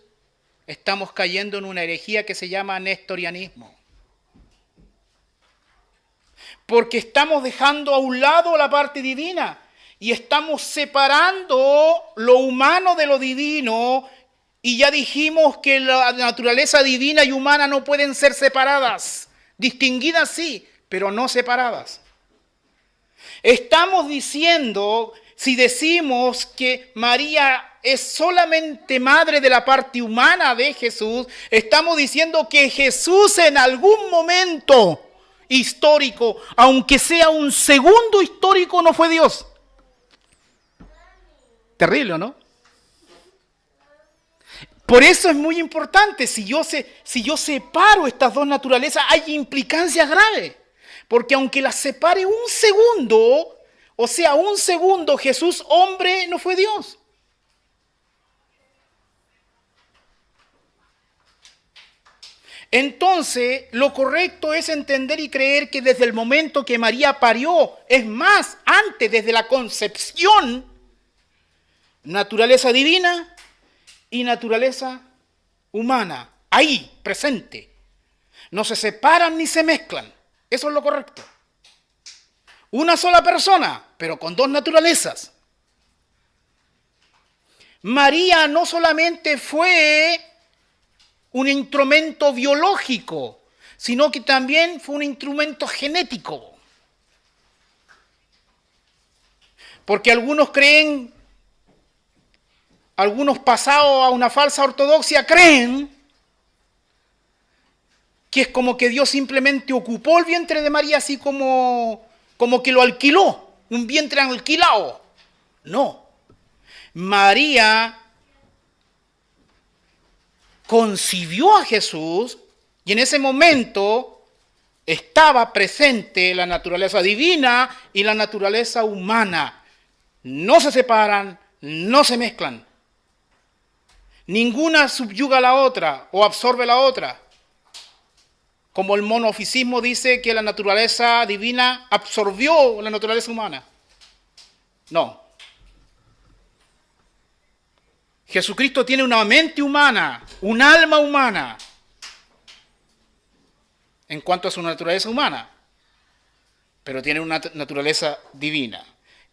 estamos cayendo en una herejía que se llama nestorianismo. Porque estamos dejando a un lado la parte divina y estamos separando lo humano de lo divino, y ya dijimos que la naturaleza divina y humana no pueden ser separadas, distinguidas sí, pero no separadas. Estamos diciendo, si decimos que María es solamente madre de la parte humana de Jesús, estamos diciendo que Jesús en algún momento histórico, aunque sea un segundo histórico, no fue Dios. Terrible, ¿no? Por eso es muy importante, si yo separo estas dos naturalezas, hay implicancias graves. Porque aunque las separe un segundo, o sea, un segundo, Jesús hombre no fue Dios. Entonces, lo correcto es entender y creer que desde el momento que María parió, es más, antes, desde la concepción, naturaleza divina y naturaleza humana, ahí, presente. No se separan ni se mezclan. Eso es lo correcto. Una sola persona, pero con dos naturalezas. María no solamente fue un instrumento biológico, sino que también fue un instrumento genético. Porque algunos creen, algunos pasados a una falsa ortodoxia creen que es como que Dios simplemente ocupó el vientre de María así como que lo alquiló, un vientre alquilado. No. María concibió a Jesús y en ese momento estaba presente la naturaleza divina y la naturaleza humana. No se separan, no se mezclan. Ninguna subyuga a la otra o absorbe la otra. Como el monofisismo dice que la naturaleza divina absorbió la naturaleza humana. No. Jesucristo tiene una mente humana, un alma humana, en cuanto a su naturaleza humana, pero tiene una naturaleza divina.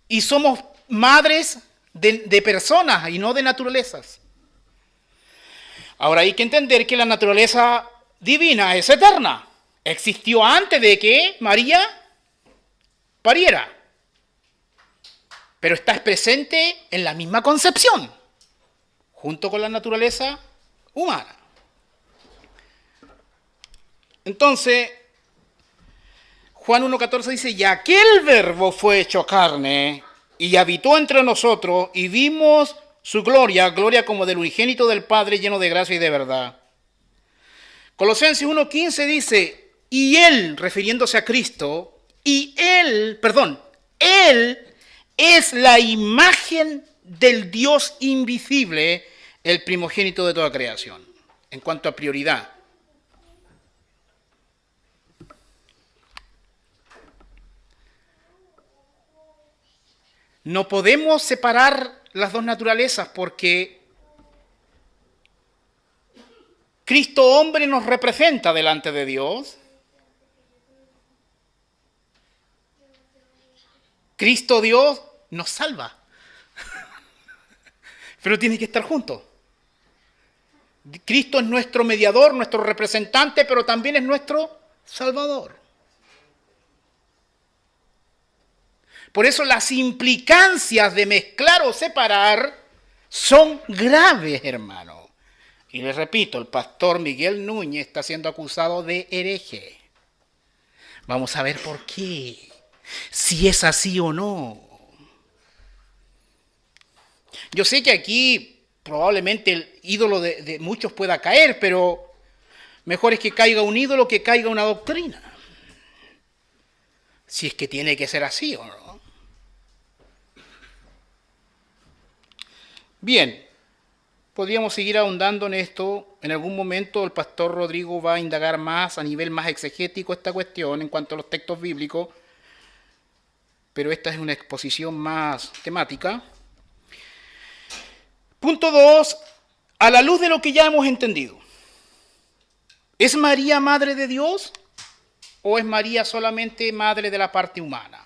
y somos madres de personas y no de naturalezas. Ahora hay que entender que la naturaleza divina es eterna. Existió antes de que María pariera, pero está presente en la misma concepción, junto con la naturaleza humana. Entonces, Juan 1.14 dice, y aquel verbo fue hecho carne y habitó entre nosotros y vimos su gloria, gloria como del unigénito del Padre, lleno de gracia y de verdad. Colosenses 1.15 dice, y él, refiriéndose a Cristo, él es la imagen del Dios invisible, el primogénito de toda creación, en cuanto a prioridad. No podemos separar las dos naturalezas porque Cristo hombre nos representa delante de Dios. Cristo Dios nos salva. Pero tiene que estar juntos. Cristo es nuestro mediador, nuestro representante, pero también es nuestro Salvador. Por eso las implicancias de mezclar o separar son graves, hermano. Y les repito, el pastor Miguel Núñez está siendo acusado de hereje. Vamos a ver por qué, si es así o no. Yo sé que aquí probablemente el ídolo de muchos pueda caer, pero mejor es que caiga un ídolo que caiga una doctrina. Si es que tiene que ser así o no. Bien, podríamos seguir ahondando en esto. En algún momento el pastor Rodrigo va a indagar más a nivel más exegético esta cuestión en cuanto a los textos bíblicos, pero esta es una exposición más temática. Punto 2, a la luz de lo que ya hemos entendido. ¿Es María madre de Dios o es María solamente madre de la parte humana?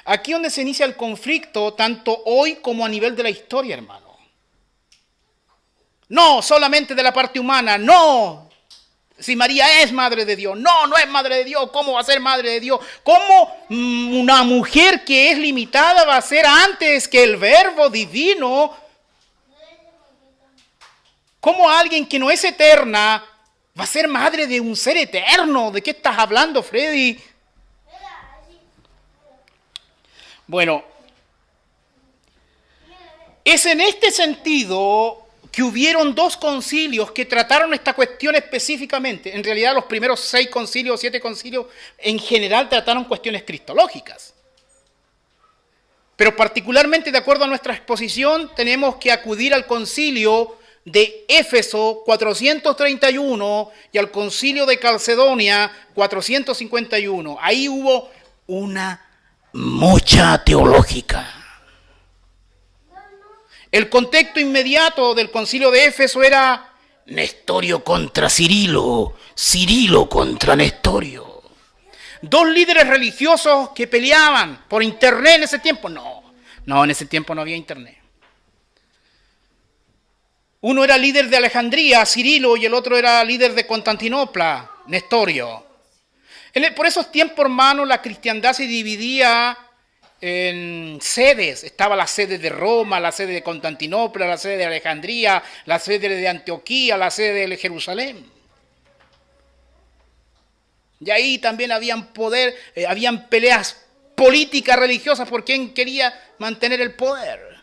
Aquí es donde se inicia el conflicto, tanto hoy como a nivel de la historia, hermano. No, solamente de la parte humana, no. Si María es madre de Dios, no, no es madre de Dios, ¿cómo va a ser madre de Dios? ¿Cómo una mujer que es limitada va a ser antes que el verbo divino? ¿Cómo alguien que no es eterna va a ser madre de un ser eterno? ¿De qué estás hablando, Freddy? Bueno, es en este sentido que hubieron dos concilios que trataron esta cuestión específicamente. En realidad los primeros 6 concilios, 7 concilios, en general trataron cuestiones cristológicas. Pero particularmente, de acuerdo a nuestra exposición, tenemos que acudir al concilio de Éfeso 431 y al concilio de Calcedonia 451. Ahí hubo una mucha teológica. El contexto inmediato del concilio de Éfeso era Nestorio contra Cirilo, Cirilo contra Nestorio. 2 líderes religiosos que peleaban por internet en ese tiempo. No, en ese tiempo no había internet. Uno era líder de Alejandría, Cirilo, y el otro era líder de Constantinopla, Nestorio. Por esos tiempos, hermano, la cristiandad se dividía en sedes. Estaba la sede de Roma, la sede de Constantinopla, la sede de Alejandría, la sede de Antioquía, la sede de Jerusalén. Y ahí también habían peleas políticas religiosas por quién quería mantener el poder.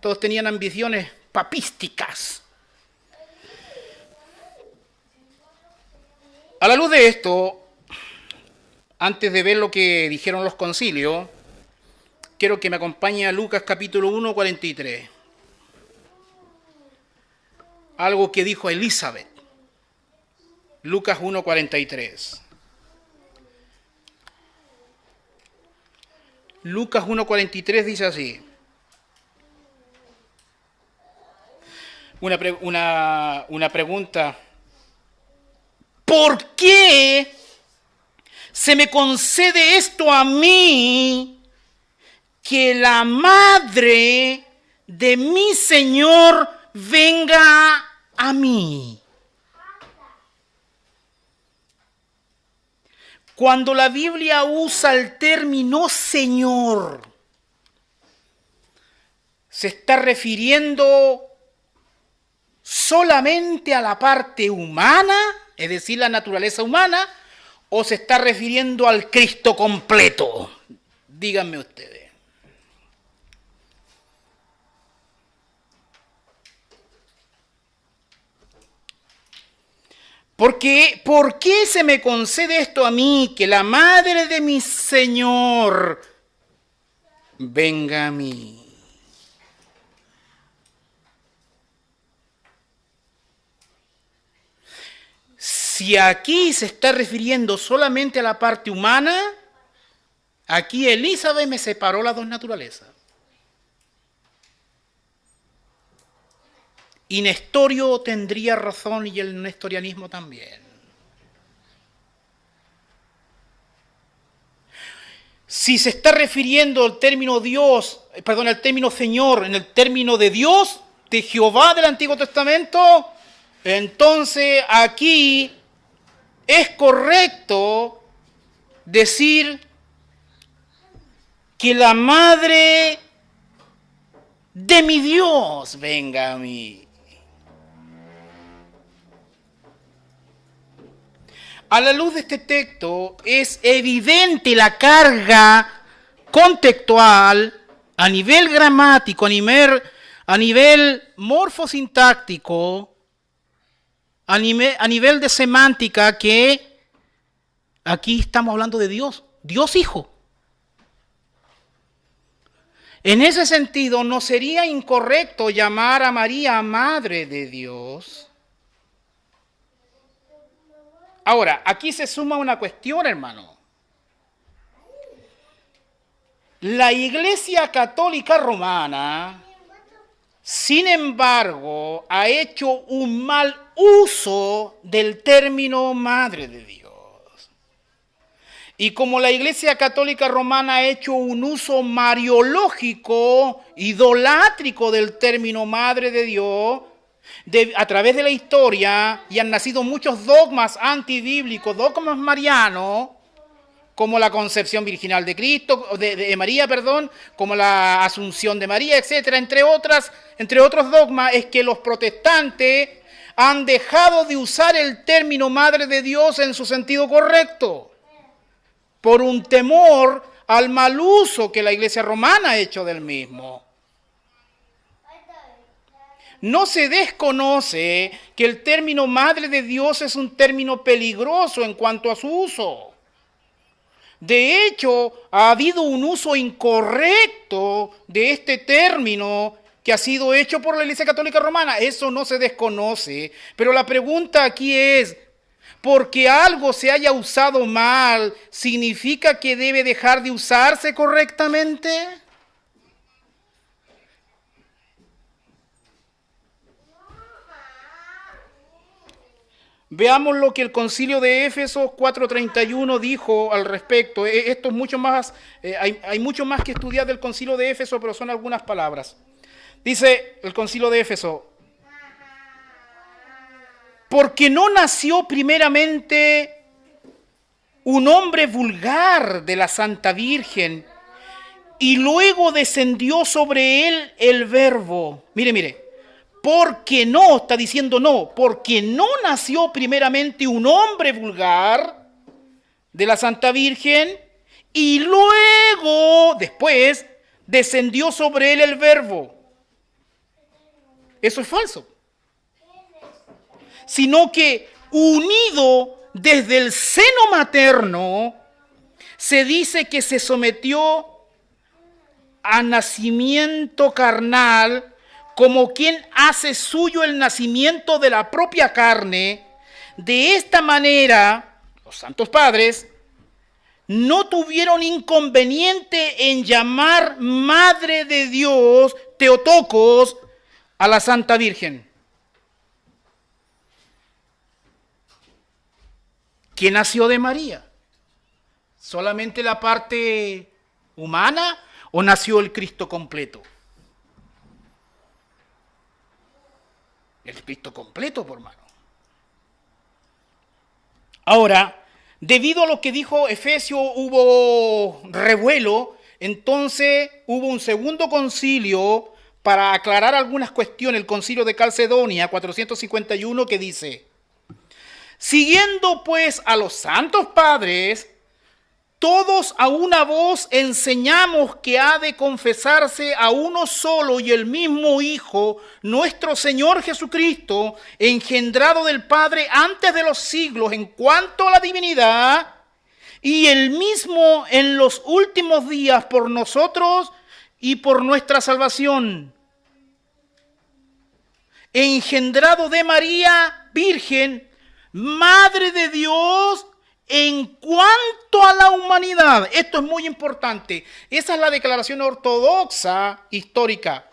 Todos tenían ambiciones papísticas. A la luz de esto, antes de ver lo que dijeron los concilios, quiero que me acompañe a Lucas capítulo 1, 43. Algo que dijo Elizabeth. Lucas 1, 43. Lucas 1, 43 dice así. Una pregunta. ¿por qué se me concede esto a mí, que la madre de mi Señor venga a mí? Cuando la Biblia usa el término Señor, se está refiriendo solamente a la parte humana, es decir, la naturaleza humana, o se está refiriendo al Cristo completo. Díganme ustedes. Porque, ¿por qué se me concede esto a mí, que la madre de mi Señor venga a mí? Si aquí se está refiriendo solamente a la parte humana, aquí Elizabeth me separó las dos naturalezas. Y Nestorio tendría razón y el nestorianismo también. Si se está refiriendo al término Dios, el término Señor, en el término de Dios, de Jehová del Antiguo Testamento, entonces aquí es correcto decir que la madre de mi Dios venga a mí. A la luz de este texto es evidente la carga contextual a nivel gramático, a nivel morfosintáctico, a nivel de semántica, que aquí estamos hablando de Dios, Dios Hijo. En ese sentido, no sería incorrecto llamar a María Madre de Dios. Ahora, aquí se suma una cuestión, hermano. La Iglesia Católica Romana, sin embargo, ha hecho un mal uso del término Madre de Dios. Y como la Iglesia Católica Romana ha hecho un uso mariológico, idolátrico del término Madre de Dios, a través de la historia, y han nacido muchos dogmas antibíblicos, dogmas marianos, como la concepción virginal de Cristo, de María, como la asunción de María, etcétera, entre otros dogmas, es que los protestantes han dejado de usar el término Madre de Dios en su sentido correcto, por un temor al mal uso que la Iglesia Romana ha hecho del mismo. No se desconoce que el término Madre de Dios es un término peligroso en cuanto a su uso. De hecho, ha habido un uso incorrecto de este término que ha sido hecho por la Iglesia Católica Romana. Eso no se desconoce. Pero la pregunta aquí es, ¿porque algo se haya usado mal, significa que debe dejar de usarse correctamente? Veamos lo que el Concilio de Éfeso 4:31 dijo al respecto. Esto es mucho más, hay mucho más que estudiar del Concilio de Éfeso, pero son algunas palabras. Dice el Concilio de Éfeso: porque no nació primeramente un hombre vulgar de la Santa Virgen y luego descendió sobre él el Verbo. Mire. Porque no, está diciendo no, porque no nació primeramente un hombre vulgar de la Santa Virgen y luego, después, descendió sobre él el Verbo. Eso es falso. Sino que unido desde el seno materno, se dice que se sometió a nacimiento carnal, como quien hace suyo el nacimiento de la propia carne. De esta manera, los santos padres no tuvieron inconveniente en llamar Madre de Dios, Teotocos, a la Santa Virgen. ¿Qué nació de María? ¿Solamente la parte humana o nació el Cristo completo? El Cristo completo, por mano. Ahora, debido a lo que dijo Efesio, hubo revuelo, entonces hubo un segundo concilio para aclarar algunas cuestiones, el concilio de Calcedonia 451, que dice: siguiendo pues a los santos padres, todos a una voz enseñamos que ha de confesarse a uno solo y el mismo Hijo, nuestro Señor Jesucristo, engendrado del Padre antes de los siglos en cuanto a la divinidad, y el mismo en los últimos días por nosotros y por nuestra salvación. Engendrado de María, Virgen, Madre de Dios, en cuanto a la humanidad. Esto es muy importante. Esa es la declaración ortodoxa histórica,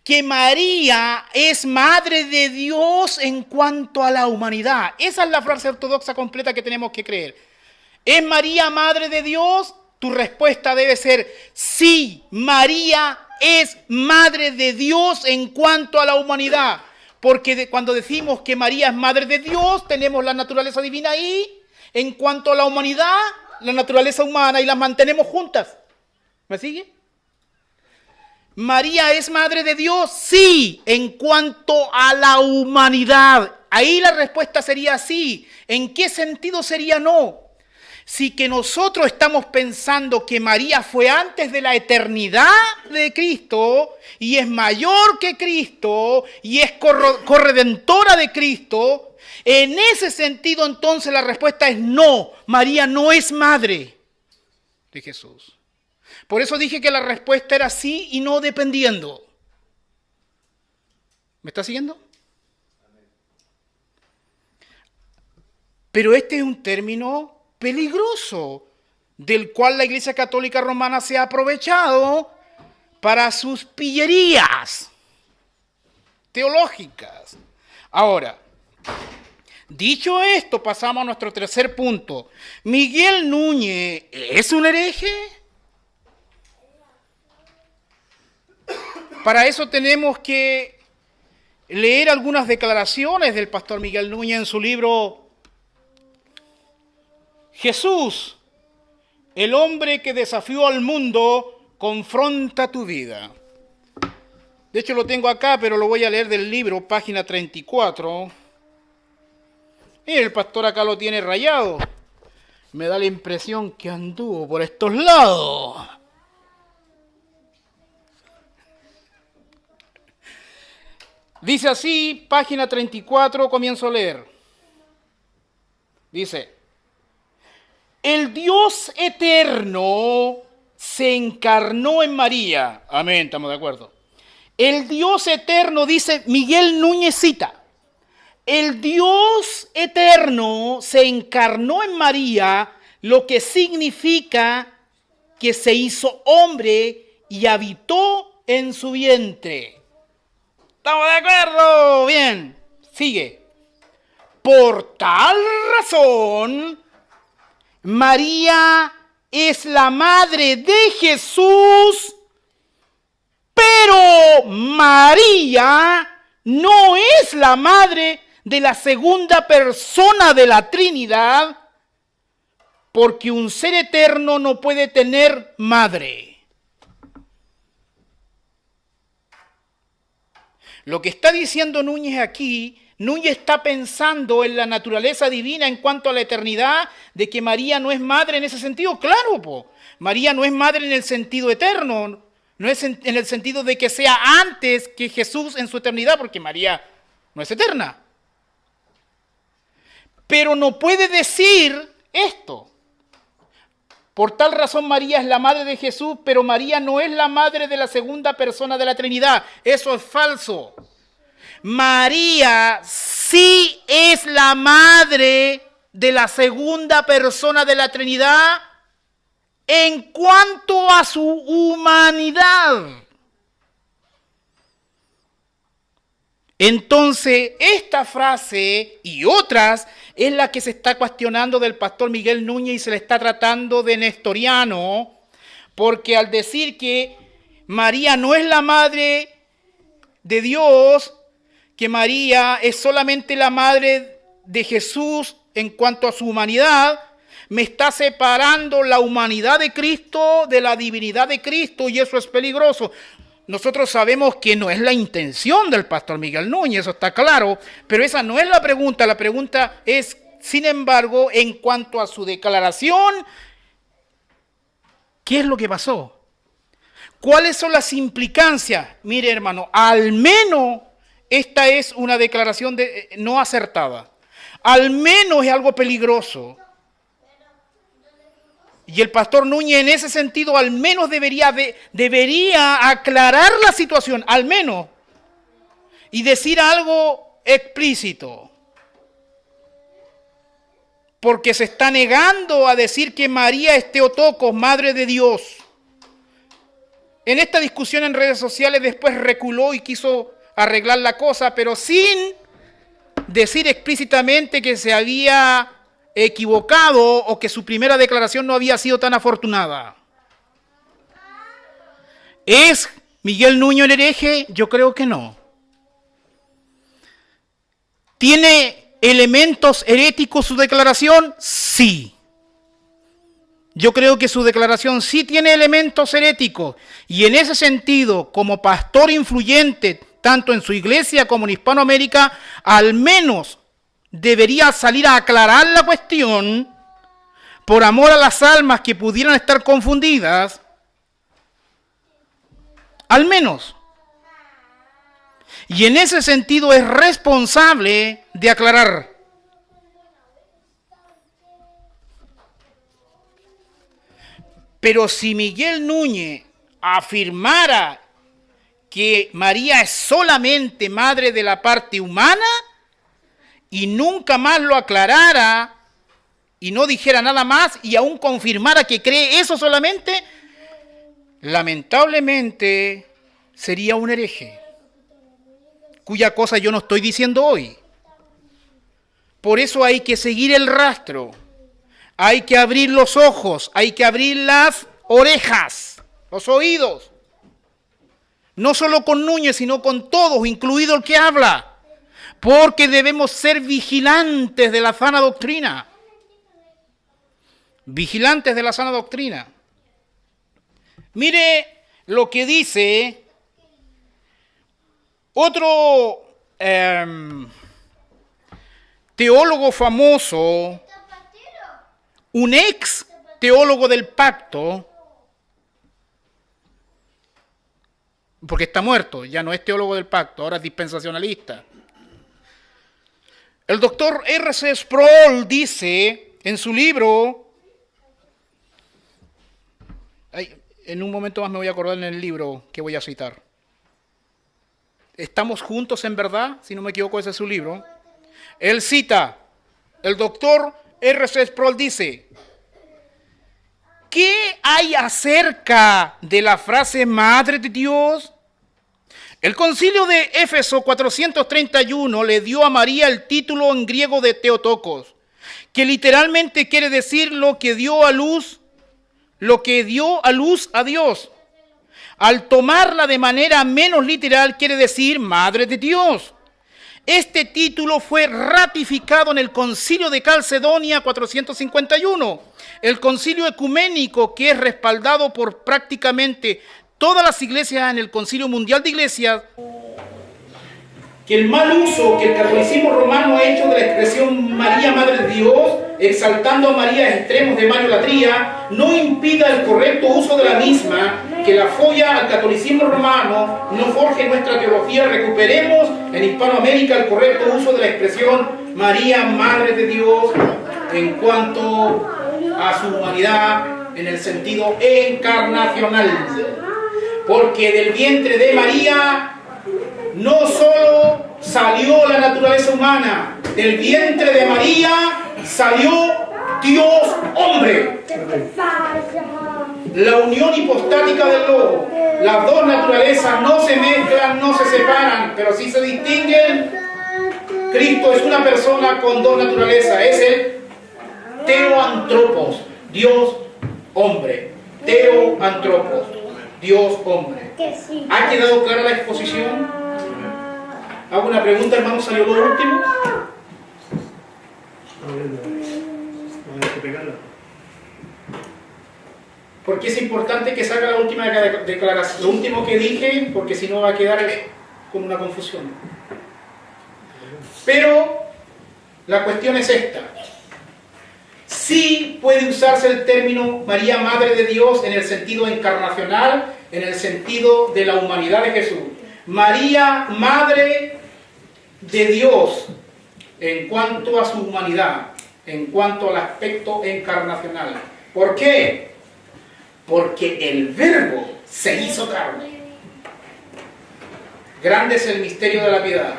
que María es Madre de Dios en cuanto a la humanidad. Esa es la frase ortodoxa completa que tenemos que creer. ¿Es María Madre de Dios? Tu respuesta debe ser sí, María es Madre de Dios en cuanto a la humanidad. Porque cuando decimos que María es Madre de Dios, tenemos la naturaleza divina ahí. En cuanto a la humanidad, la naturaleza humana, y las mantenemos juntas. ¿Me sigue? ¿María es Madre de Dios? Sí, en cuanto a la humanidad. Ahí la respuesta sería sí. ¿En qué sentido sería no? Si que nosotros estamos pensando que María fue antes de la eternidad de Cristo y es mayor que Cristo y es corredentora de Cristo, en ese sentido entonces la respuesta es no. María no es madre de Jesús. Por eso dije que la respuesta era sí y no dependiendo. ¿Me está siguiendo? Pero este es un término peligroso, del cual la Iglesia Católica Romana se ha aprovechado para sus pillerías teológicas. Ahora, dicho esto, pasamos a nuestro tercer punto. ¿Miguel Núñez es un hereje? Para eso tenemos que leer algunas declaraciones del pastor Miguel Núñez en su libro Jesús, el hombre que desafió al mundo, confronta tu vida. De hecho lo tengo acá, pero lo voy a leer del libro, página 34. Y el pastor acá lo tiene rayado. Me da la impresión que anduvo por estos lados. Dice así, página 34, comienzo a leer. Dice: el Dios eterno se encarnó en María. Amén, estamos de acuerdo. El Dios eterno, dice Miguel Núñez, cita: el Dios eterno se encarnó en María, lo que significa que se hizo hombre y habitó en su vientre. ¿Estamos de acuerdo? Bien, sigue. Por tal razón, María es la madre de Jesús, pero María no es la madre de la segunda persona de la Trinidad, porque un ser eterno no puede tener madre. Lo que está diciendo Núñez aquí, Núñez está pensando en la naturaleza divina en cuanto a la eternidad, de que María no es madre en ese sentido. Claro, María no es madre en el sentido eterno, no es en el sentido de que sea antes que Jesús en su eternidad, porque María no es eterna. Pero no puede decir esto. Por tal razón María es la madre de Jesús, pero María no es la madre de la segunda persona de la Trinidad. Eso es falso. María sí es la madre de la segunda persona de la Trinidad en cuanto a su humanidad. Entonces, esta frase y otras es la que se está cuestionando del pastor Miguel Núñez y se le está tratando de nestoriano, porque al decir que María no es la madre de Dios, que María es solamente la madre de Jesús en cuanto a su humanidad, me está separando la humanidad de Cristo de la divinidad de Cristo y eso es peligroso. Nosotros sabemos que no es la intención del pastor Miguel Núñez, eso está claro, pero esa no es la pregunta. La pregunta es, sin embargo, en cuanto a su declaración, ¿qué es lo que pasó? ¿Cuáles son las implicancias? Mire, hermano, al menos esta es una declaración no acertada. Al menos es algo peligroso. Y el pastor Núñez en ese sentido al menos debería aclarar la situación, al menos, y decir algo explícito. Porque se está negando a decir que María es Theotokos, Madre de Dios. En esta discusión en redes sociales después reculó y quiso arreglar la cosa, pero sin decir explícitamente que se había equivocado o que su primera declaración no había sido tan afortunada. ¿Es Miguel Núñez el hereje? Yo creo que no. ¿Tiene elementos heréticos su declaración? Sí. Yo creo que su declaración sí tiene elementos heréticos y en ese sentido, como pastor influyente tanto en su iglesia como en Hispanoamérica, al menos debería salir a aclarar la cuestión por amor a las almas que pudieran estar confundidas, al menos. Y en ese sentido es responsable de aclarar. Pero si Miguel Núñez afirmara que María es solamente madre de la parte humana y nunca más lo aclarara y no dijera nada más y aún confirmara que cree eso solamente, lamentablemente sería un hereje, cuya cosa yo no estoy diciendo hoy. Por eso hay que seguir el rastro, hay que abrir los ojos, hay que abrir las orejas, los oídos. No solo con Núñez, sino con todos, incluido el que habla. Porque debemos ser vigilantes de la sana doctrina. Vigilantes de la sana doctrina. Mire lo que dice otro teólogo famoso, un ex teólogo del pacto, porque está muerto, ya no es teólogo del pacto, ahora es dispensacionalista. El doctor R.C. Sproul dice en su libro, en un momento más me voy a acordar en el libro que voy a citar. ¿Estamos juntos en verdad? Si no me equivoco, ese es su libro. Él cita, el doctor R.C. Sproul dice, ¿qué hay acerca de la frase Madre de Dios? El concilio de Éfeso 431 le dio a María el título en griego de Theotokos, que literalmente quiere decir lo que dio a luz a Dios. Al tomarla de manera menos literal quiere decir Madre de Dios. Este título fue ratificado en el concilio de Calcedonia 451, el concilio ecuménico que es respaldado por prácticamente todas las iglesias en el Concilio Mundial de Iglesias. Que el mal uso que el catolicismo romano ha hecho de la expresión María, Madre de Dios, exaltando a María a extremos de mayolatría, no impida el correcto uso de la misma, que la folla al catolicismo romano no forje nuestra teología. Recuperemos en Hispanoamérica el correcto uso de la expresión María, Madre de Dios, en cuanto a su humanidad en el sentido encarnacional. Porque del vientre de María no solo salió la naturaleza humana, del vientre de María salió Dios hombre. la unión hipostática del Logo. Las dos naturalezas no se mezclan, no se separan, pero sí se distinguen. Cristo es una persona con dos naturalezas, es el Theoantropos, Dios hombre. Theoantropos, Dios hombre. ¿Ha quedado clara la exposición? Hago una pregunta, hermano, ¿salió lo último? Porque es importante que salga la última declaración, lo último que dije, porque si no va a quedar con una confusión. Pero la cuestión es esta. Sí puede usarse el término María Madre de Dios en el sentido encarnacional, en el sentido de la humanidad de Jesús. María Madre de Dios en cuanto a su humanidad, en cuanto al aspecto encarnacional. ¿Por qué? Porque el Verbo se hizo carne. Grande es el misterio de la piedad.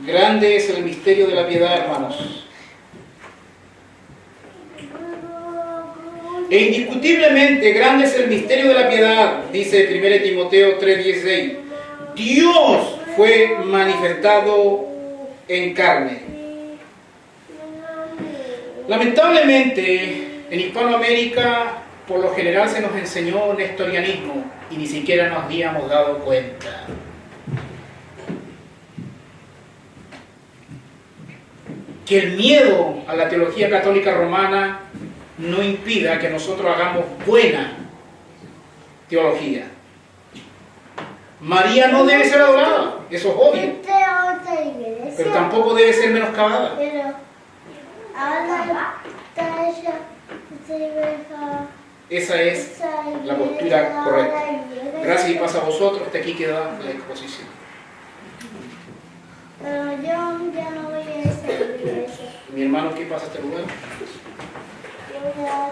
Grande es el misterio de la piedad, hermanos. E indiscutiblemente grande es el misterio de la piedad, dice 1 Timoteo 3:16. Dios fue manifestado en carne. Lamentablemente, en Hispanoamérica, por lo general se nos enseñó nestorianismo y ni siquiera nos habíamos dado cuenta. Que el miedo a la teología católica romana no impida que nosotros hagamos buena teología. María no debe ser adorada, eso es obvio, pero tampoco debe ser menoscabada. Esa es la postura correcta. Gracias y paz a vosotros. Hasta aquí queda la exposición. Pero yo ya no voy a esa iglesia. Mi hermano, ¿qué pasa a este lugar? Yo ya